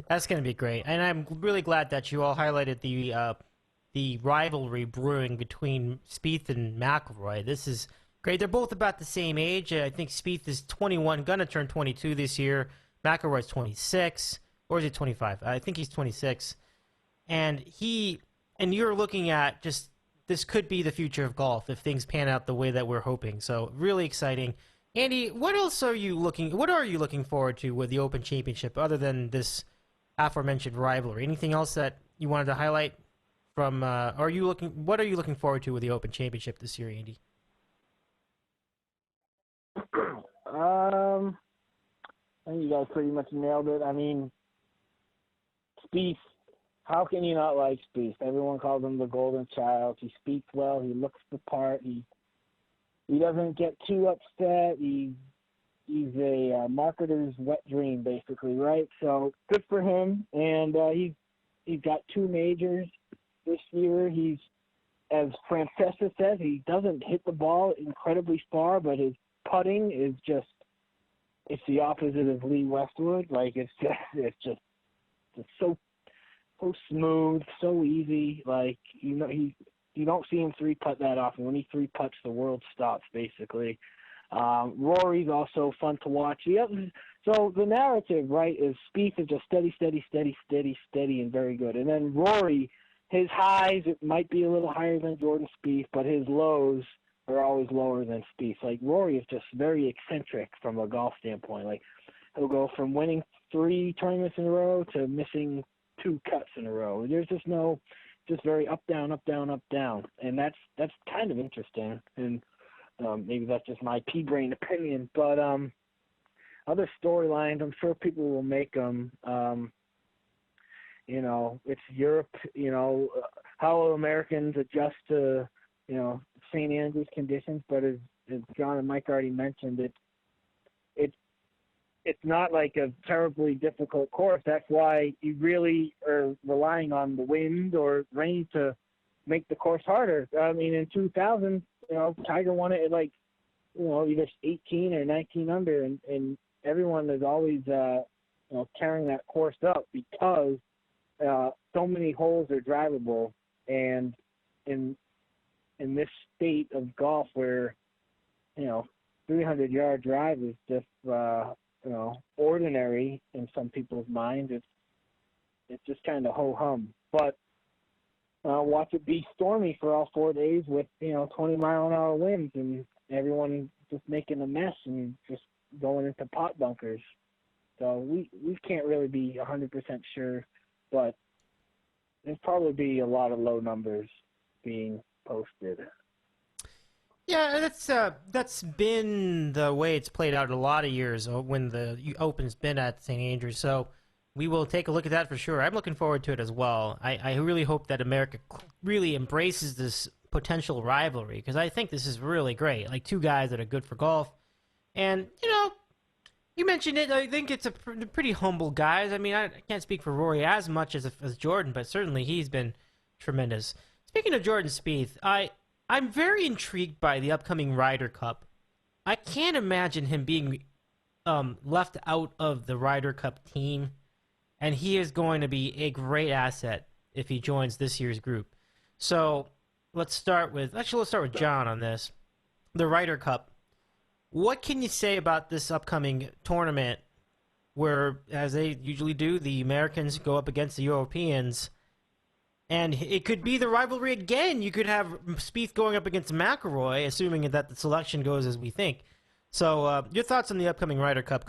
That's going to be great, and I'm really glad that you all highlighted the rivalry brewing between Spieth and McIlroy. This is great. They're both about the same age. I think Spieth is 21, gonna turn 22 this year. McIlroy's 26, or is he 25? I think he's 26. And you're looking at just this could be the future of golf if things pan out the way that we're hoping. So really exciting. Andy, what are you looking forward to with the Open Championship other than this aforementioned rivalry? Anything else that you wanted to highlight from what are you looking forward to with the Open Championship this year, Andy? I think you guys pretty much nailed it. I mean, Spieth, how can you not like Spieth? Everyone calls him the golden child. He speaks well. He looks the part. He doesn't get too upset. He's a marketer's wet dream, basically, right? So good for him. And he's got 2 majors this year. He's, as Francesca says, he doesn't hit the ball incredibly far, but his putting is just, it's the opposite of Lee Westwood. Like, it's just so smooth, so easy. Like, you don't see him 3-putt that often. When he 3-putts, the world stops, basically. Rory's also fun to watch. So the narrative, right, is Spieth is just steady, and very good. And then Rory, his highs, it might be a little higher than Jordan Spieth, but his lows are always lower than Spieth. Like, Rory is just very eccentric from a golf standpoint. Like, he'll go from winning 3 tournaments in a row to missing 2 cuts in a row. There's just very up, down, up, down, up, down. And that's kind of interesting. And maybe that's just my pea-brain opinion. But other storylines, I'm sure people will make them. It's Europe, how will Americans adjust to, St. Andrews conditions? But as John and Mike already mentioned, it's not like a terribly difficult course. That's why you really are relying on the wind or rain to make the course harder. I mean, in 2000, Tiger won it at either 18 or 19 under, and everyone is always, carrying that course up because so many holes are drivable, and in this state of golf where 300-yard drive is just ordinary in some people's minds, it's just kind of ho hum. But watch it be stormy for all 4 days with 20-mile-an-hour winds and everyone just making a mess and just going into pot bunkers. So we can't really be 100% sure, but there'll probably be a lot of low numbers being posted. Yeah, that's been the way it's played out a lot of years when the Open's been at St. Andrews. So we will take a look at that for sure. I'm looking forward to it as well. I really hope that America really embraces this potential rivalry because I think this is really great. Like 2 guys that are good for golf. And, you mentioned it. I think it's a pretty humble guys. I mean, I can't speak for Rory as much as Jordan, but certainly he's been tremendous. Speaking of Jordan Spieth, I'm very intrigued by the upcoming Ryder Cup. I can't imagine him being left out of the Ryder Cup team, and he is going to be a great asset if he joins this year's group. So let's start with John on this. The Ryder Cup. What can you say about this upcoming tournament where, as they usually do, the Americans go up against the Europeans? And it could be the rivalry again. You could have Spieth going up against McIlroy, assuming that the selection goes as we think. So, your thoughts on the upcoming Ryder Cup,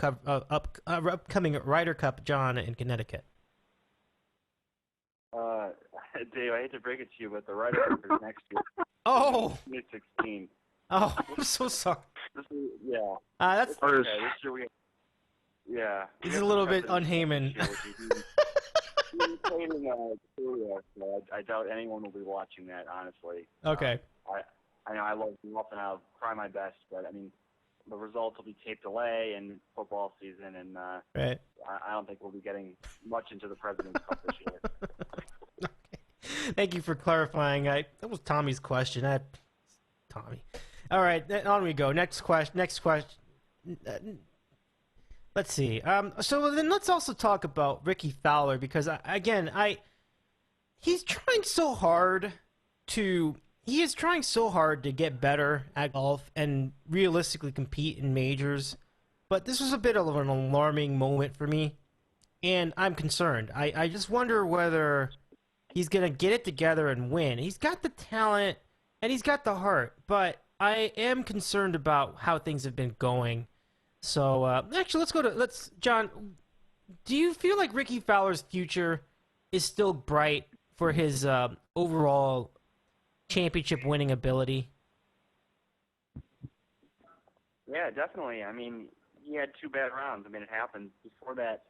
John, in Connecticut? Dave, I hate to break it to you, but the Ryder Cup is next year. Oh, 2016. Oh, I'm so sorry. That's okay. This year He's a little bit unhamen. I doubt anyone will be watching that, honestly. Okay. I know I love golf and I'll try my best, but I mean, the results will be taped away in football season, and right. I don't think we'll be getting much into the President's Cup this year. Okay. Thank you for clarifying. That was Tommy's question. Tommy. All right, on we go. Next question. Let's see. So then let's also talk about Ricky Fowler because he's trying so hard to get better at golf and realistically compete in majors. But this was a bit of an alarming moment for me, and I'm concerned. I just wonder whether he's gonna get it together and win. He's got the talent and he's got the heart, but I am concerned about how things have been going. So, actually, John, do you feel like Ricky Fowler's future is still bright for his overall championship winning ability? Yeah, definitely. I mean, he had 2 bad rounds. I mean, it happened. Before that,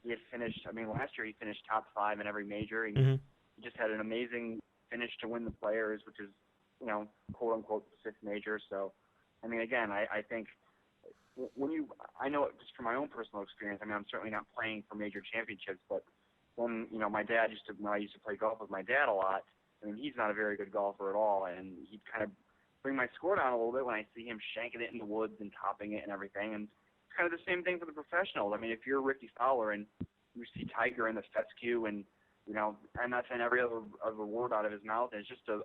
he had finished, last year he finished top 5 in every major. He just had an amazing finish to win the Players, which is, quote-unquote, the 6th major. So, I mean, again, I think I know it just from my own personal experience. I mean, I'm certainly not playing for major championships, but when, my dad when I used to play golf with my dad a lot, I mean, he's not a very good golfer at all, and he'd kind of bring my score down a little bit when I see him shanking it in the woods and topping it and everything. And it's kind of the same thing for the professionals. I mean, if you're Ricky Fowler and you see Tiger in the fescue and, I'm not saying every other word out of his mouth, it's just a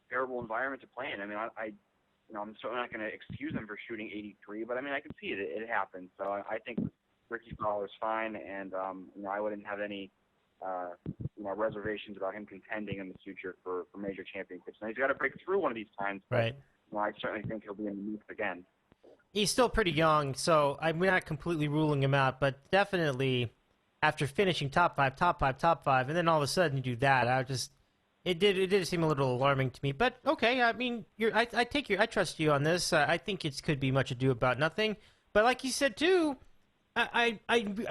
terrible environment to play in. I mean, I'm certainly not going to excuse him for shooting 83, but I mean, I can see it. It happens. So I think Ricky Fowler's fine, and I wouldn't have any reservations about him contending in the future for major championships. Now he's got to break through one of these times. Right. I certainly think he'll be in the mix again. He's still pretty young, so I'm not completely ruling him out, but definitely after finishing top five, and then all of a sudden you do that, it did seem a little alarming to me. But okay, I mean, I trust you on this. I think it could be much ado about nothing. But like you said too, I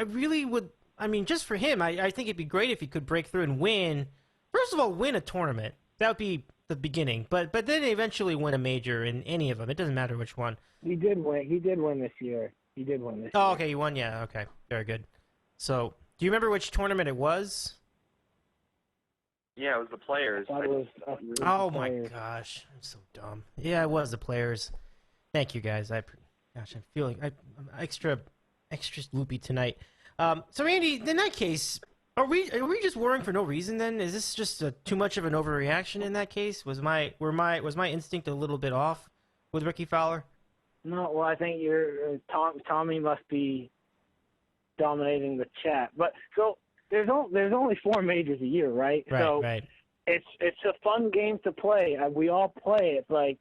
really would. I mean, just for him, I think it'd be great if he could break through and win. First of all, win a tournament. That would be the beginning. But then eventually win a major in any of them. It doesn't matter which one. He did win. He did win this year. Oh, okay, he won. Yeah, okay, very good. So, do you remember which tournament it was? Yeah, it was the Players. Oh my gosh, I'm so dumb. Yeah, it was the Players. Thank you guys. I'm feeling I'm extra loopy tonight. So Andy, in that case, are we just worrying for no reason? Then is this just too much of an overreaction? In that case, was my instinct a little bit off with Ricky Fowler? No, well, I think Tommy must be dominating the chat. But so there's only 4 majors a year, right? Right, so right. It's a fun game to play. We all play it. Like,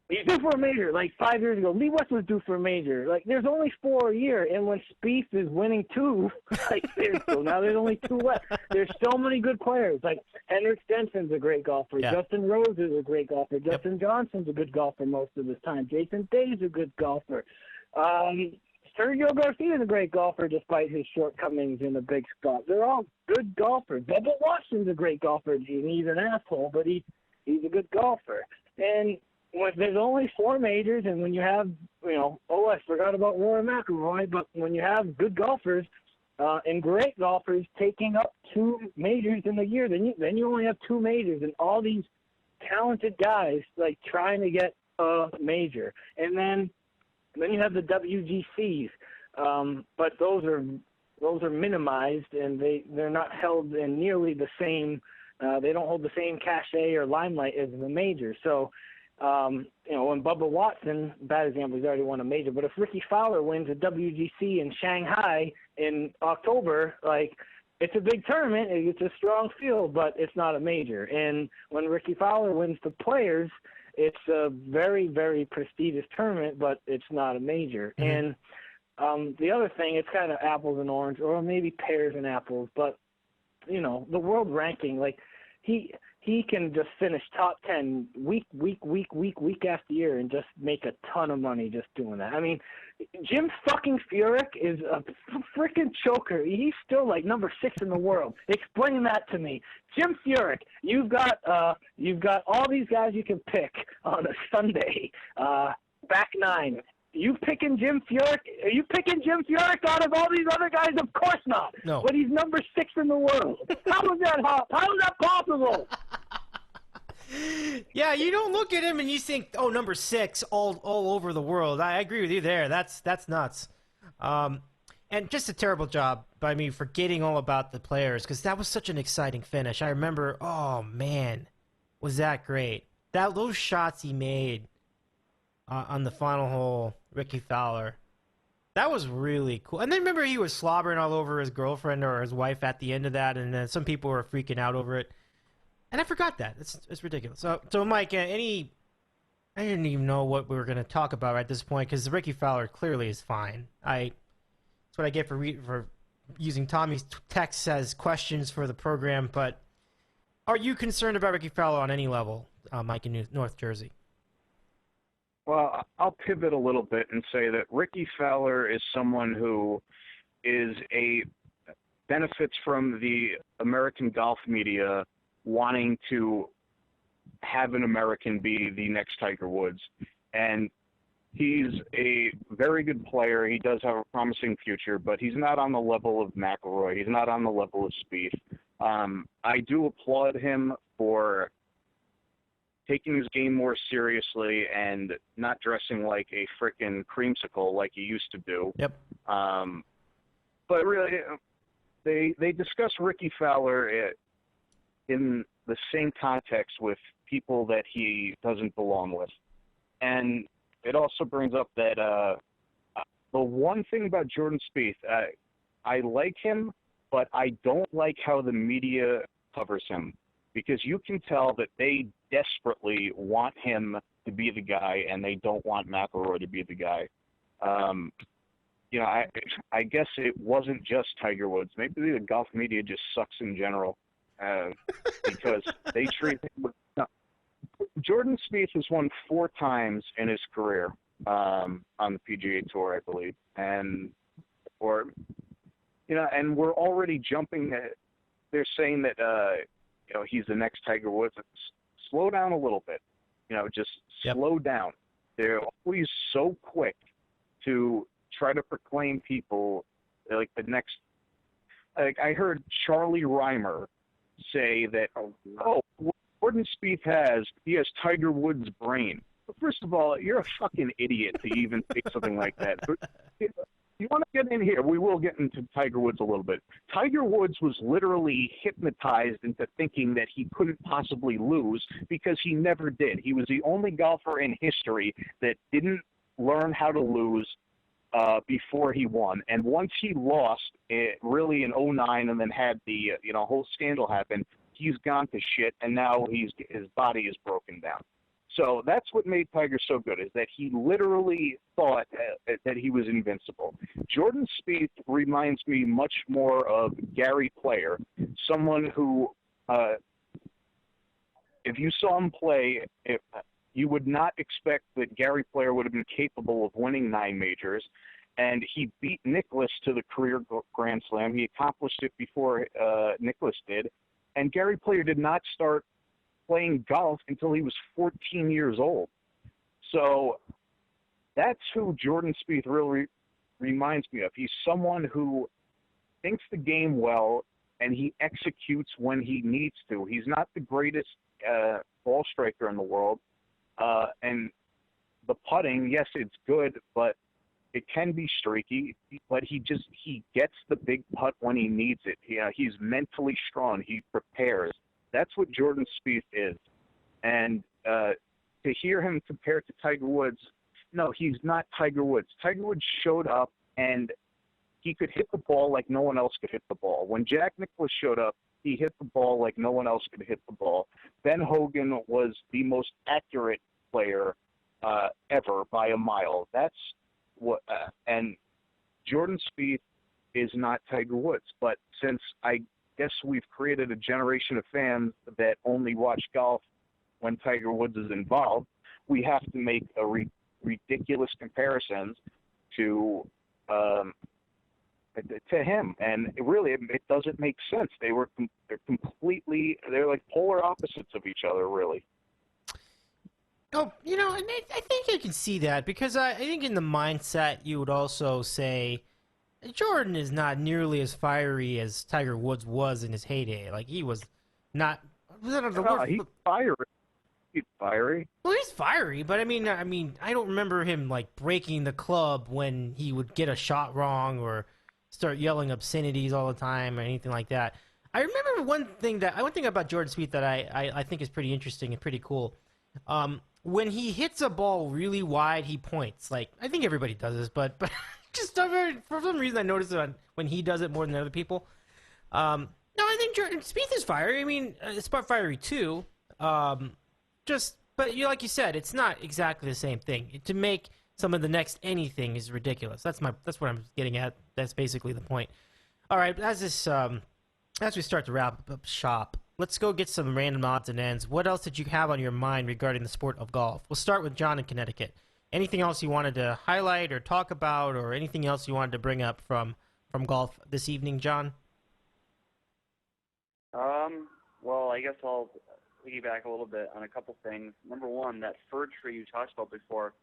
he's due for a major. Like 5 years ago, Lee West was due for a major. Like, there's only 4 a year, and when Spieth is winning 2, like, so now there's only 2 left. There's so many good players. Like, Henrik Stenson's a great golfer. Yeah. Justin Rose is a great golfer. Dustin Johnson's a good golfer most of the time. Jason Day's a good golfer. Sergio Garcia's a great golfer despite his shortcomings in the big spot. They're all good golfers. Bubba Watson's a great golfer. He's an asshole, but he's a good golfer. And there's only 4 majors, and when you have, I forgot about Rory McIlroy, but when you have good golfers and great golfers taking up 2 majors in the year, then you only have 2 majors, and all these talented guys like trying to get a major, and then you have the WGCs, but those are minimized, and they're not held in nearly the same. They don't hold the same cachet or limelight as the majors. So. When Bubba Watson, bad example, he's already won a major, but if Ricky Fowler wins a WGC in Shanghai in October, like, it's a big tournament, it's a strong field, but it's not a major. And when Ricky Fowler wins the Players, it's a very, very prestigious tournament, but it's not a major. Mm-hmm. And the other thing, it's kind of apples and oranges, or maybe pears and apples, but, the world ranking, like, he can just finish top 10 week after year and just make a ton of money just doing that. I mean, Jim fucking Furyk is a freaking choker. He's still like number 6 in the world. Explain that to me. Jim Furyk, you've got all these guys you can pick on a Sunday, back 9. You picking Jim Furyk? Are you picking Jim Furyk out of all these other guys? Of course not. No. But he's number 6 in the world. How is that possible? Yeah, you don't look at him and you think, oh, number 6 all over the world. I agree with you there. That's nuts. And just a terrible job by me forgetting all about the players because that was such an exciting finish. I remember, oh, man, was that great. Those shots he made on the final hole, Ricky Fowler, that was really cool. And then remember he was slobbering all over his girlfriend or his wife at the end of that, and then some people were freaking out over it. And I forgot that. It's ridiculous. So Mike, I didn't even know what we were going to talk about at this point because Ricky Fowler clearly is fine. That's what I get for using Tommy's texts as questions for the program. But are you concerned about Ricky Fowler on any level, Mike in North Jersey? Well, I'll pivot a little bit and say that Ricky Fowler is someone who benefits from the American golf media wanting to have an American be the next Tiger Woods. And he's a very good player. He does have a promising future, but he's not on the level of McIlroy. He's not on the level of Spieth. I do applaud him for taking his game more seriously and not dressing like a frickin' creamsicle like he used to do. Yep. But really, they discuss Ricky Fowler in the same context with people that he doesn't belong with. And it also brings up that the one thing about Jordan Spieth, I like him, but I don't like how the media covers him. Because you can tell that they desperately want him to be the guy, and they don't want McIlroy to be the guy. I guess it wasn't just Tiger Woods. Maybe the golf media just sucks in general, because they treat him. Jordan Spieth has won 4 times in his career on the PGA Tour, I believe, and we're already jumping. They're saying that. He's the next Tiger Woods. Slow down a little bit. Just slow down. They're always so quick to try to proclaim people like the next. Like I heard Charlie Reimer say that, Jordan Spieth has Tiger Woods' brain. But first of all, you're a fucking idiot to even say something like that. But, you want to get in here? We will get into Tiger Woods a little bit. Tiger Woods was literally hypnotized into thinking that he couldn't possibly lose because he never did. He was the only golfer in history that didn't learn how to lose before he won. And once he lost, really in 2009, and then had the whole scandal happen, he's gone to shit, and now his body is broken down. So that's what made Tiger so good, is that he literally thought that he was invincible. Jordan Spieth reminds me much more of Gary Player, someone who, if you saw him play, you would not expect that Gary Player would have been capable of winning 9 majors, and he beat Nicklaus to the career Grand Slam. He accomplished it before Nicklaus did, and Gary Player did not start playing golf until he was 14 years old. So that's who Jordan Spieth really reminds me of. He's someone who thinks the game well, and he executes when he needs to. He's not the greatest ball striker in the world. And the putting, yes, it's good, but it can be streaky. But he gets the big putt when he needs it. He's mentally strong. He prepares. That's what Jordan Spieth is. And to hear him compared to Tiger Woods, no, he's not Tiger Woods. Tiger Woods showed up, and he could hit the ball like no one else could hit the ball. When Jack Nicklaus showed up, he hit the ball like no one else could hit the ball. Ben Hogan was the most accurate player ever by a mile. That's what. And Jordan Spieth is not Tiger Woods. But since I guess we've created a generation of fans that only watch golf when Tiger Woods is involved, we have to make a ridiculous comparisons to him, and it doesn't make sense. They're like polar opposites of each other, really. Oh, and I think I can see that, because I think in the mindset you would also say Jordan is not nearly as fiery as Tiger Woods was in his heyday. Like, he was not. He's fiery. He's fiery. Well, he's fiery, but I mean, I don't remember him like breaking the club when he would get a shot wrong or start yelling obscenities all the time or anything like that. I remember one thing about Jordan Spieth that I think is pretty interesting and pretty cool. When he hits a ball really wide, he points. Like, I think everybody does this, but just for some reason I noticed it when he does it more than other people. No, I think Jordan Spieth is fiery. I mean, it's fiery too. But like you said, it's not exactly the same thing. To make some of the next anything is ridiculous. That's what I'm getting at. That's basically the point. All right, as we start to wrap up shop, let's go get some random odds and ends. What else did you have on your mind regarding the sport of golf? We'll start with John in Connecticut. Anything else you wanted to highlight or talk about, or anything else you wanted to bring up from golf this evening, John? Well, I guess I'll piggyback a little bit on a couple things. Number one, that fir tree you talked about before,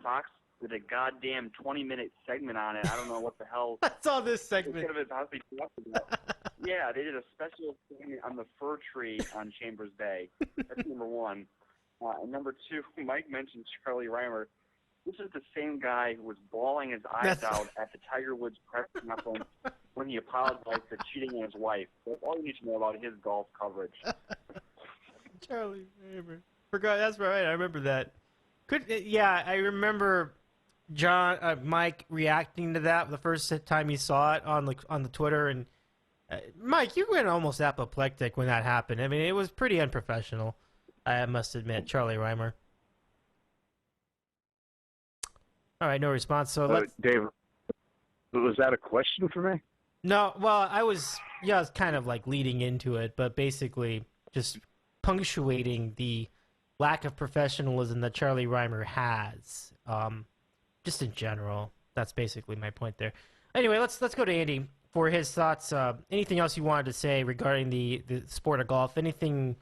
Fox did a goddamn 20-minute segment on it. I don't know what the hell. I saw this segment. It could have been possibly Yeah, they did a special segment on the fir tree on Chambers Bay. That's number one. And number two, Mike mentioned Charlie Reimer. This is the same guy who was bawling his eyes out at the Tiger Woods press conference when he apologized for cheating on his wife. That's all you need to know about his golf coverage. Charlie Reimer. Forgot. That's right. I remember that. I remember Mike reacting to that the first time he saw it on the Twitter, and Mike, you went almost apoplectic when that happened. I mean, it was pretty unprofessional. I must admit, Charlie Reimer. All right, no response. So let's. Dave, was that a question for me? No, well, I was kind of like leading into it, but basically just punctuating the lack of professionalism that Charlie Reimer has, just in general. That's basically my point there. Anyway, let's go to Andy for his thoughts. Anything else you wanted to say regarding the sport of golf? Anything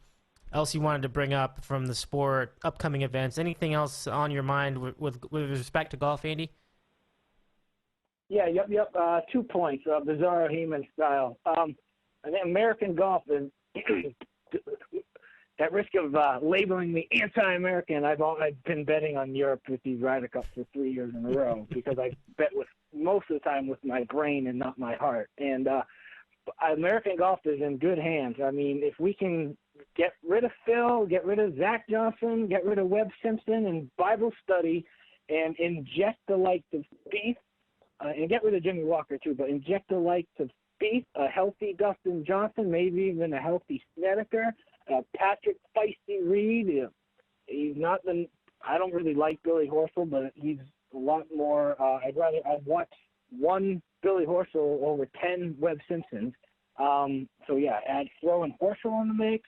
else you wanted to bring up from the sport, upcoming events? Anything else on your mind with respect to golf, Andy? Yeah, yep. 2 points, Bizarro Heyman style. I think American golf is at risk of labeling me anti-American. I've been betting on Europe with these Ryder Cups for 3 years in a row because I bet with most of the time with my brain and not my heart. And American golf is in good hands. I mean, if we can get rid of Phil, get rid of Zach Johnson, get rid of Webb Simpson and Bible study, and inject the likes of Spieth, and get rid of Jimmy Walker too, but inject the likes of Spieth, a healthy Dustin Johnson, maybe even a healthy Snedeker, Patrick Feisty Reed. He's not the. I don't really like Billy Horschel, but he's a lot more. I'd watch one Billy Horschel over 10 Webb Simpsons. So yeah, add throwing Horschel in the mix.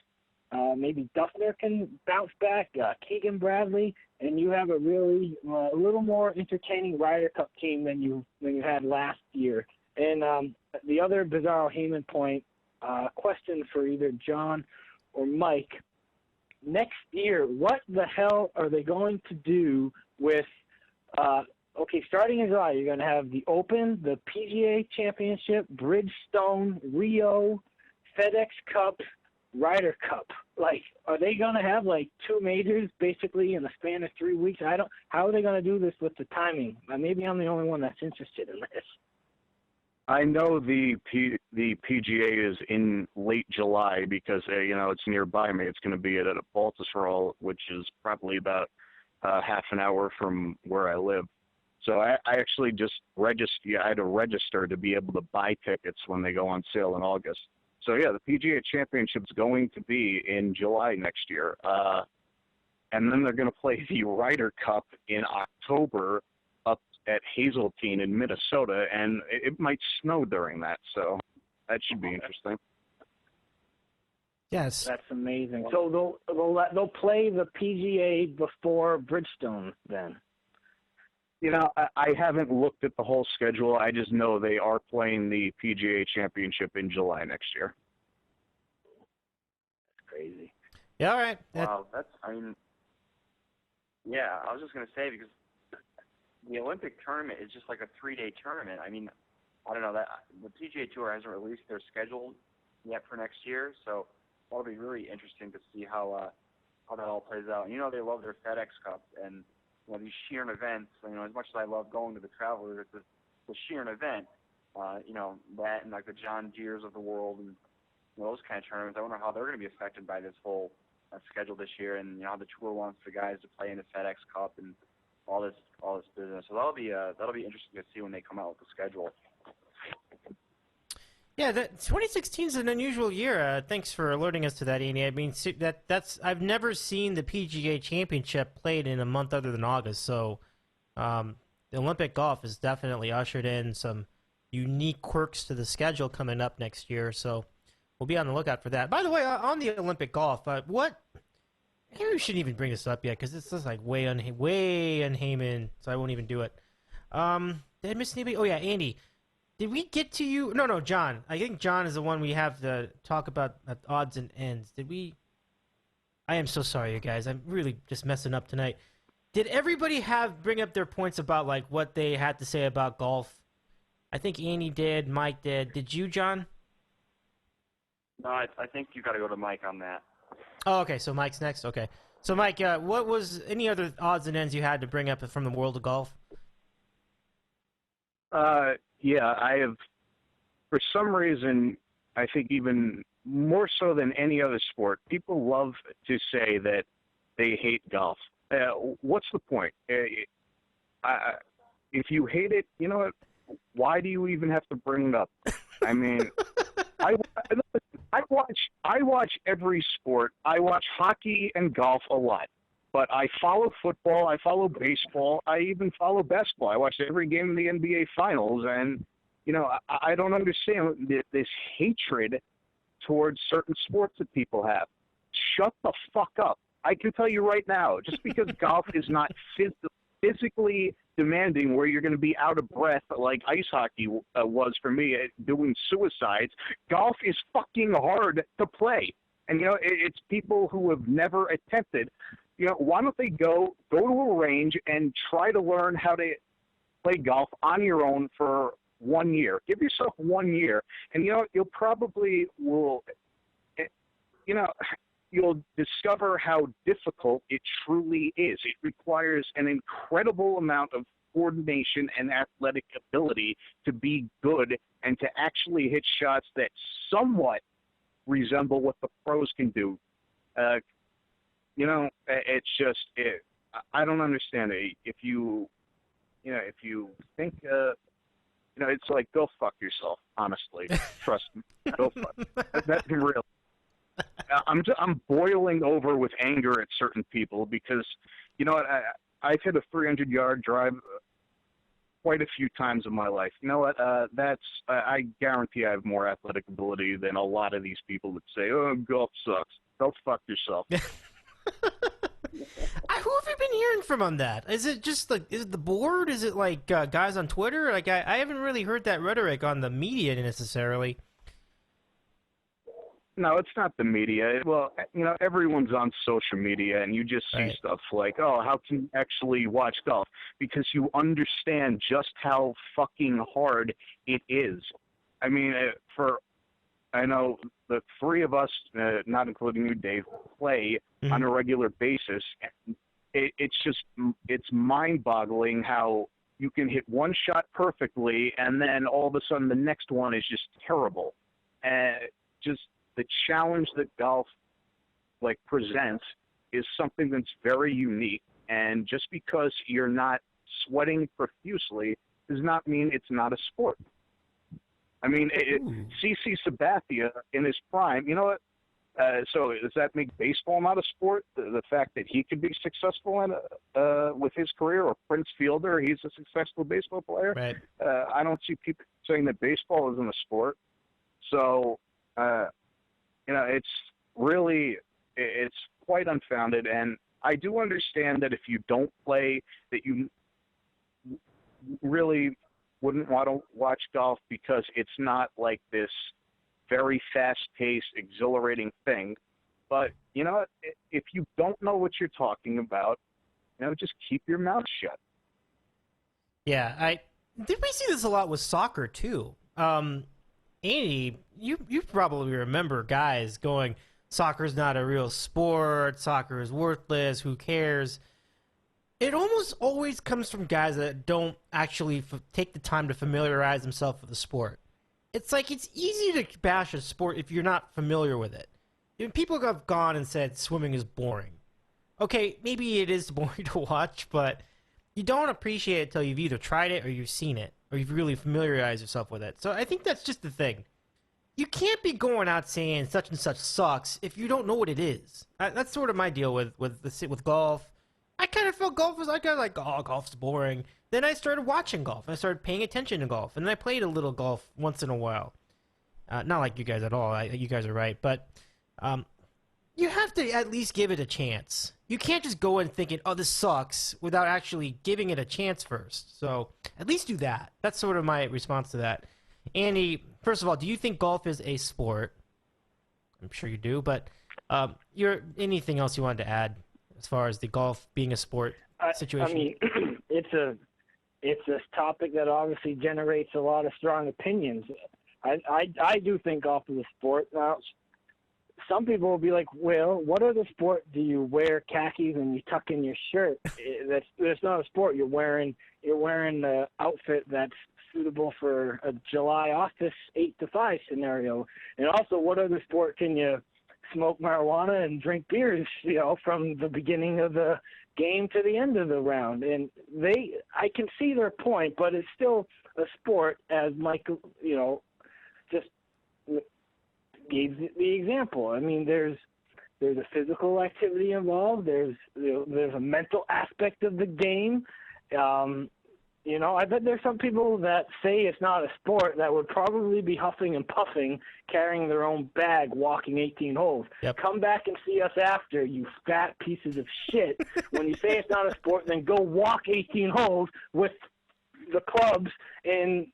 Maybe Duffner can bounce back. Keegan Bradley, and you have a really a little more entertaining Ryder Cup team than you had last year. And the other Bizarro Heyman point, question for either John or Mike. Next year, what the hell are they going to do with starting in July, you're going to have the Open, the PGA Championship, Bridgestone, Rio, FedEx Cup, Ryder Cup. Like, are they going to have, like, 2 majors basically in the span of 3 weeks? How are they going to do this with the timing? Maybe I'm the only one that's interested in this. I know the PGA is in late July because it's nearby me. It's going to be at a Baltusrol, which is probably about half an hour from where I live. So I actually just registered. I had to register to be able to buy tickets when they go on sale in August. So yeah, the PGA Championship's going to be in July next year, and then they're going to play the Ryder Cup in October up at Hazeltine in Minnesota, and it might snow during that. So that should be interesting. Yes, that's amazing. So they'll play the PGA before Bridgestone then. I haven't looked at the whole schedule. I just know they are playing the PGA Championship in July next year. That's crazy. Yeah, all right. Wow, I was just going to say, because the Olympic tournament is just like a 3-day tournament. I mean, I don't know, that the PGA Tour hasn't released their schedule yet for next year, so that'll be really interesting to see how how that all plays out. And, they love their FedEx Cup and these sheer events. As much as I love going to the Travelers, it's the sheer event. That and like the John Deeres of the world and those kind of tournaments. I wonder how they're going to be affected by this whole schedule this year, and how the tour wants the guys to play in the FedEx Cup and all this business. So that'll be interesting to see when they come out with the schedule. Yeah, 2016 is an unusual year. Thanks for alerting us to that, Andy. I mean, that's I've never seen the PGA Championship played in a month other than August. So, the Olympic golf has definitely ushered in some unique quirks to the schedule coming up next year. So, we'll be on the lookout for that. By the way, on the Olympic golf, maybe we shouldn't even bring this up yet because it's just like way unhayman, so I won't even do it. Did I miss anybody? Oh yeah, Andy. Did we get to you? No, John. I think John is the one we have to talk about at odds and ends. Did we? I am so sorry, you guys. I'm really just messing up tonight. Did everybody bring up their points about like what they had to say about golf? I think Andy did. Mike did. Did you, John? No, I think you got to go to Mike on that. Oh, okay. So Mike's next. Okay. So Mike, what was any other odds and ends you had to bring up from the world of golf? Yeah, I have, for some reason, I think even more so than any other sport, people love to say that they hate golf. What's the point? If you hate it, you know what? Why do you even have to bring it up? I mean, I watch every sport. I watch hockey and golf a lot. But I follow football, I follow baseball, I even follow basketball. I watch every game in the NBA Finals, and, I don't understand this hatred towards certain sports that people have. Shut the fuck up. I can tell you right now, just because golf is not physically demanding where you're going to be out of breath like ice hockey was for me doing suicides, golf is fucking hard to play. And, it's people who have never attempted. Why don't they go to a range and try to learn how to play golf on your own for 1 year? Give yourself 1 year, and you'll probably you'll discover how difficult it truly is. It requires an incredible amount of coordination and athletic ability to be good and to actually hit shots that somewhat resemble what the pros can do. It's just I don't understand it. If you think it's like, go fuck yourself. Honestly, trust me. Go fuck. That's real. I'm boiling over with anger at certain people because I've hit a 300-yard drive quite a few times in my life. You know what? I guarantee I have more athletic ability than a lot of these people that say, "Oh, golf sucks." Go fuck yourself. Who have you been hearing from on that? Is it just is it the board? Is it like guys on Twitter? Like I haven't really heard that rhetoric on the media necessarily. No, it's not the media. Well, everyone's on social media, and you just see stuff like, oh, how can you actually watch golf? Because you understand just how fucking hard it is. I mean, I know the three of us, not including you, Dave, play on a regular basis. It's mind-boggling how you can hit one shot perfectly, and then all of a sudden the next one is just terrible. Just the challenge that golf presents is something that's very unique, and just because you're not sweating profusely does not mean it's not a sport. I mean, CC Sabathia in his prime, you know what? So does that make baseball not a sport? The fact that he could be successful with his career, or Prince Fielder, he's a successful baseball player. Right. I don't see people saying that baseball isn't a sport. So, it's really, it's quite unfounded. And I do understand that if you don't play, that you really wouldn't want to watch golf because it's not like this very fast-paced, exhilarating thing. But, if you don't know what you're talking about, just keep your mouth shut. Yeah, we see this a lot with soccer, too. Andy, you probably remember guys going, soccer's not a real sport, soccer is worthless, who cares? It almost always comes from guys that don't actually take the time to familiarize themselves with the sport. It's like it's easy to bash a sport if you're not familiar with it. People have gone and said swimming is boring. Okay, maybe it is boring to watch, but you don't appreciate it until you've either tried it or you've seen it, or you've really familiarized yourself with it. So I think that's just the thing. You can't be going out saying such and such sucks if you don't know what it is. That's sort of my deal with golf. I kind of felt golf was like, oh, golf's boring. Then I started watching golf. I started paying attention to golf, and I played a little golf once in a while. Not like you guys at all. You guys are right, but you have to at least give it a chance. You can't just go in thinking, oh, this sucks, without actually giving it a chance first. So at least do that. That's sort of my response to that. Andy, first of all, do you think golf is a sport? I'm sure you do, but anything else you wanted to add as far as the golf being a sport situation? I mean, it's a topic that obviously generates a lot of strong opinions. I do think golf is a sport. Now, some people will be like, well, what other sport do you wear khakis and you tuck in your shirt? That's not a sport. You're wearing an outfit that's suitable for a July office 8 to 5 scenario. And also, what other sport can you smoke marijuana and drink beers, from the beginning of the game to the end of the round? And I can see their point, but it's still a sport, as Michael, just gave the example. I mean, there's a physical activity involved. There's a mental aspect of the game. I bet there's some people that say it's not a sport that would probably be huffing and puffing, carrying their own bag, walking 18 holes. Yep. Come back and see us after, you fat pieces of shit. When you say it's not a sport, then go walk 18 holes with the clubs in,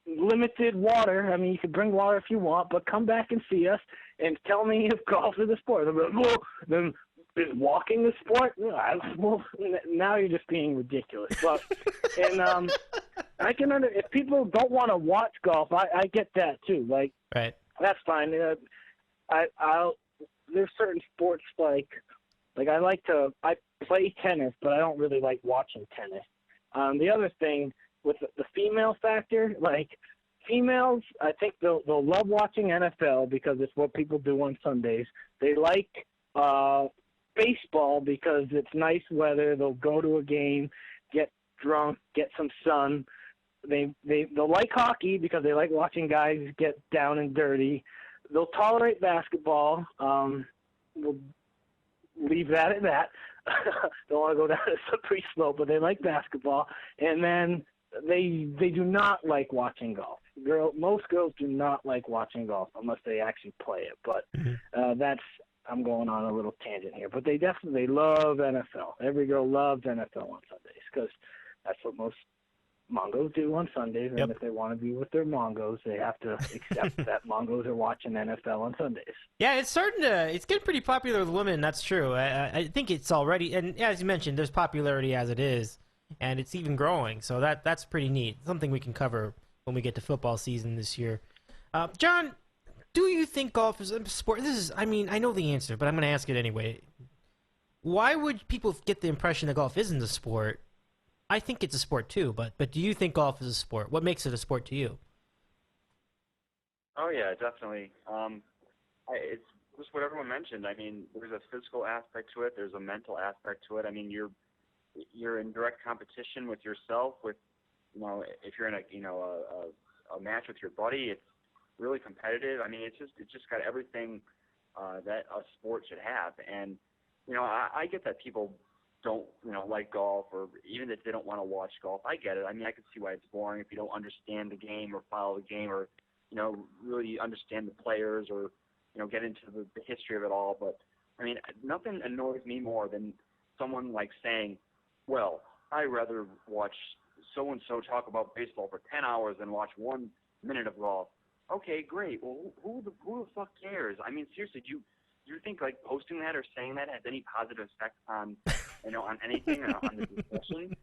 limited water. I mean, you can bring water if you want, but come back and see us and tell me if golf is a sport. Well, then is walking a sport? Well, now you're just being ridiculous. But I can if people don't want to watch golf, I get that too. Like, right, that's fine. There's certain sports like I play tennis, but I don't really like watching tennis. The other thing with the female factor, like females, I think they'll love watching NFL because it's what people do on Sundays. They like baseball because it's nice weather. They'll go to a game, get drunk, get some sun. They'll like hockey because they like watching guys get down and dirty. They'll tolerate basketball. We'll leave that at that. Don't want to go down a slippery slope, but they like basketball. And then they do not like watching golf. Most girls do not like watching golf unless they actually play it. But I'm going on a little tangent here. But they definitely love NFL. Every girl loves NFL on Sundays because that's what most Mongos do on Sundays. And if they want to be with their Mongos, they have to accept that Mongos are watching NFL on Sundays. Yeah, it's getting pretty popular with women. That's true. I think it's already, and as you mentioned, there's popularity as it is, and it's even growing. So that's pretty neat. Something we can cover when we get to football season this year. John, do you think golf is a sport? I know the answer, but I'm going to ask it anyway. Why would people get the impression that golf isn't a sport? I think it's a sport too, but do you think golf is a sport? What makes it a sport to you? Oh yeah, definitely. It's just what everyone mentioned. I mean, there's a physical aspect to it. There's a mental aspect to it. I mean, you're in direct competition with yourself. With if you're in a match with your buddy, it's really competitive. I mean, it's just got everything that a sport should have. And I get that people don't like golf, or even if they don't want to watch golf. I get it. I mean, I can see why it's boring if you don't understand the game or follow the game, or really understand the players, or get into the history of it all. But I mean, nothing annoys me more than someone like saying, well, I'd rather watch so and so talk about baseball for 10 hours than watch 1 minute of golf. Okay, great. Well, who the fuck cares? I mean, seriously, do you think like posting that or saying that has any positive effect on on anything, or on the discussion?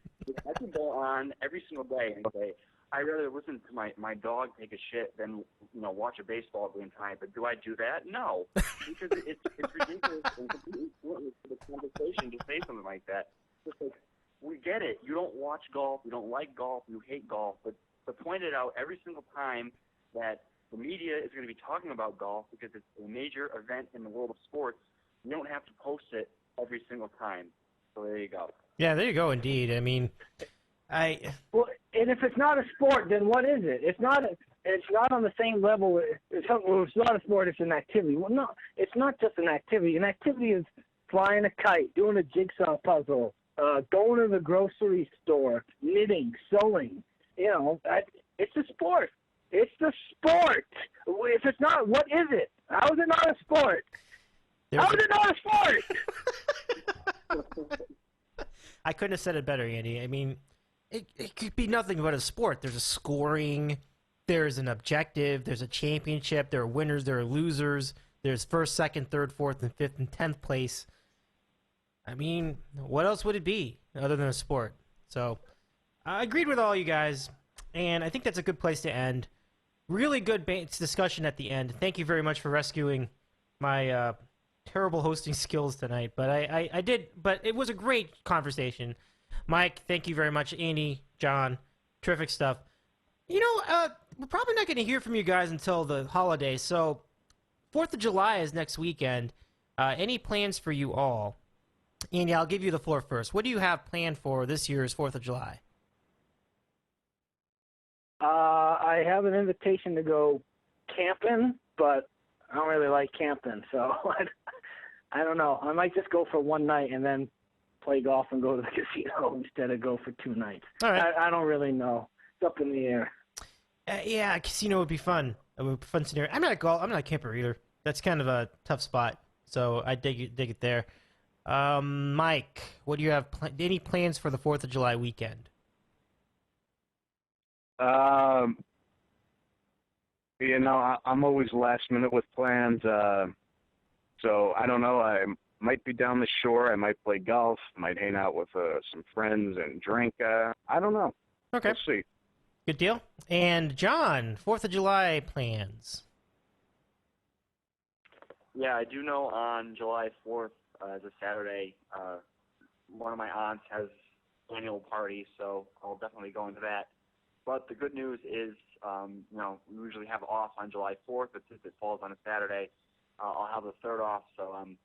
I can go on every single day and say, I'd rather listen to my dog take a shit than watch a baseball game tonight. But do I do that? No, because it's ridiculous and completely pointless for the conversation to say something like that. Just like, we get it. You don't watch golf. You don't like golf. You hate golf. But to point it out every single time that the media is going to be talking about golf because it's a major event in the world of sports, you don't have to post it every single time. So there you go. Yeah, there you go. Indeed. I mean, Well, and if it's not a sport, then what is it? It's not on the same level. It's not a sport. It's an activity. Well, no, it's not just an activity. An activity is flying a kite, doing a jigsaw puzzle, going to the grocery store, knitting, sewing. It's a sport. It's the sport. If it's not, what is it? How is it not a sport? How is it not a sport? I couldn't have said it better, Andy. I mean, it could be nothing but a sport. There's a scoring, there's an objective, there's a championship, there are winners, there are losers, there's first, second, third, fourth, and fifth, and 10th place. I mean, what else would it be other than a sport? So, I agreed with all you guys, and I think that's a good place to end. Really good discussion at the end. Thank you very much for rescuing my terrible hosting skills tonight, but I did. But it was a great conversation. Mike, thank you very much. Andy, John, terrific stuff. We're probably not going to hear from you guys until the holidays. So, 4th of July is next weekend. Any plans for you all? Andy, I'll give you the floor first. What do you have planned for this year's 4th of July? I have an invitation to go camping, but I don't really like camping, so I don't know. I might just go for one night and then play golf and go to the casino instead of go for 2 nights. All right. I don't really know. It's up in the air. Yeah, a casino would be fun. It would be a fun scenario. I'm not a camper either. That's kind of a tough spot, so I dig it there. Mike, what do you have? Any plans for the 4th of July weekend? I'm always last minute with plans. So I don't know. I might be down the shore. I might play golf. Might hang out with some friends and drink. I don't know. Okay. We'll see. Good deal. And John, 4th of July plans. Yeah, I do know on July 4th, as a Saturday, one of my aunts has annual party, so I'll definitely go into that. But the good news is, we usually have off on July 4th, but since it falls on a Saturday, I'll have the 3rd off. So I'm,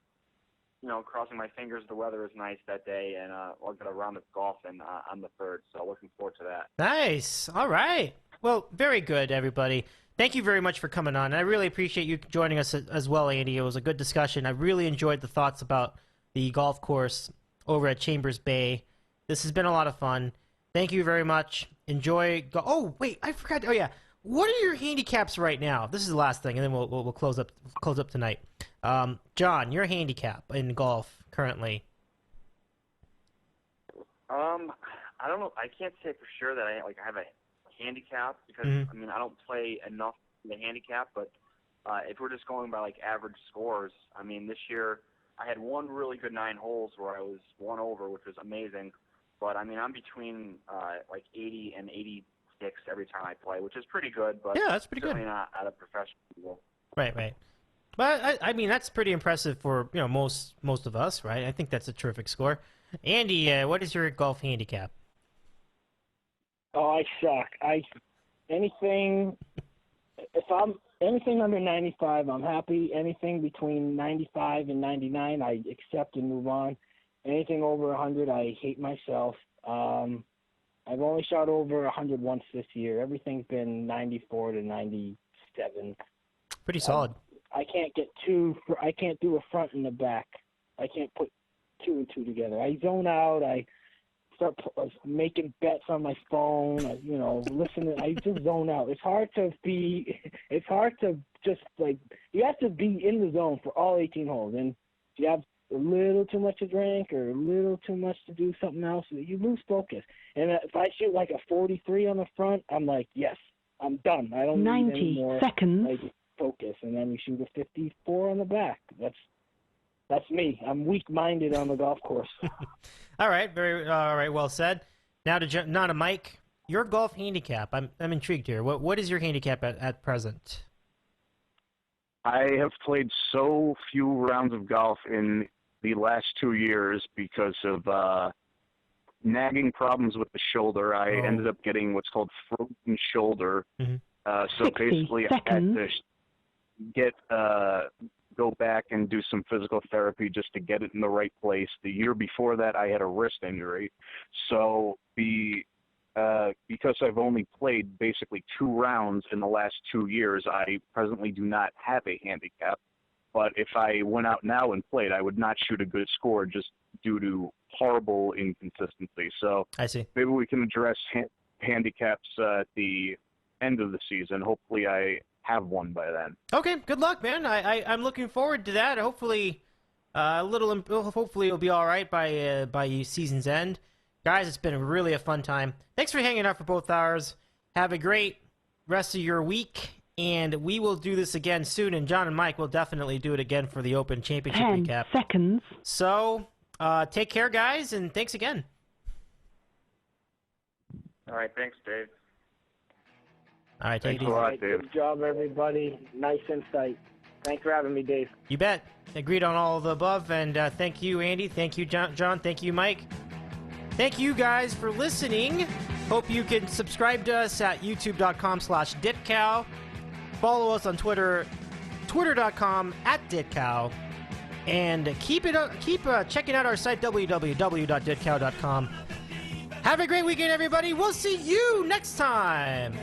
crossing my fingers the weather is nice that day, and I'll get a round of golf on the 3rd. So looking forward to that. Nice. All right. Well, very good, everybody. Thank you very much for coming on. I really appreciate you joining us as well, Andy. It was a good discussion. I really enjoyed the thoughts about the golf course over at Chambers Bay. This has been a lot of fun. Thank you very much. Enjoy. Oh, wait, I forgot. Oh, yeah. What are your handicaps right now? This is the last thing, and then we'll close up tonight. John, your handicap in golf currently. I don't know. I can't say for sure that I have a handicap because I don't play enough in the handicap. But if we're just going by average scores, this year I had one really good 9 holes where I was 1 over, which was amazing. But I'm between 80 and 86 every time I play, which is pretty good. But yeah, that's pretty good. Certainly not at a professional level. Right. But that's pretty impressive for most of us, right? I think that's a terrific score. Andy, what is your golf handicap? Oh, I suck. Anything under 95, I'm happy. Anything between 95 and 99, I accept and move on. Anything over 100, I hate myself. I've only shot over 100 once this year. Everything's been 94 to 97. Pretty solid. I can't do a front and a back. I can't put 2 and 2 together. I zone out. I start making bets on my phone. Listening. I just zone out. It's hard to just you have to be in the zone for all 18 holes. And if you have a little too much to drink or a little too much to do something else, you lose focus. And if I shoot a 43 on the front, I'm like, yes, I'm done. I don't need any more 90 seconds. Focus. And then we shoot a 54 on the back. That's me. I'm weak-minded on the golf course. All right, well said. Now to Mike. your golf handicap. I'm intrigued here. What is your handicap at present? I have played so few rounds of golf in the last 2 years because of nagging problems with the shoulder. I ended up getting what's called frozen shoulder. So 60 basically, I had to go back and do some physical therapy just to get it in the right place. The year before that, I had a wrist injury. So because I've only played basically 2 rounds in the last 2 years, I presently do not have a handicap. But if I went out now and played, I would not shoot a good score just due to horrible inconsistency. So I see. Maybe we can address handicaps at the end of the season. Hopefully I have one by then. Okay, good luck, man. I'm looking forward to that. Hopefully, hopefully it'll be all right by season's end. Guys, it's been really a fun time. Thanks for hanging out for both hours. Have a great rest of your week, and we will do this again soon. And John and Mike will definitely do it again for the Open Championship 10 recap. seconds. So, take care, guys, and thanks again. All right, thanks, Dave. All right, take it easy. Thanks a lot, Dave. Good job, everybody. Nice insight. Thanks for having me, Dave. You bet. Agreed on all of the above, and thank you, Andy. Thank you, John. Thank you, Mike. Thank you guys for listening. Hope you can subscribe to us at youtube.com/ditcow. Follow us on Twitter, twitter.com/ditcow. And keep checking out our site, www.ditcow.com. Have a great weekend, everybody. We'll see you next time.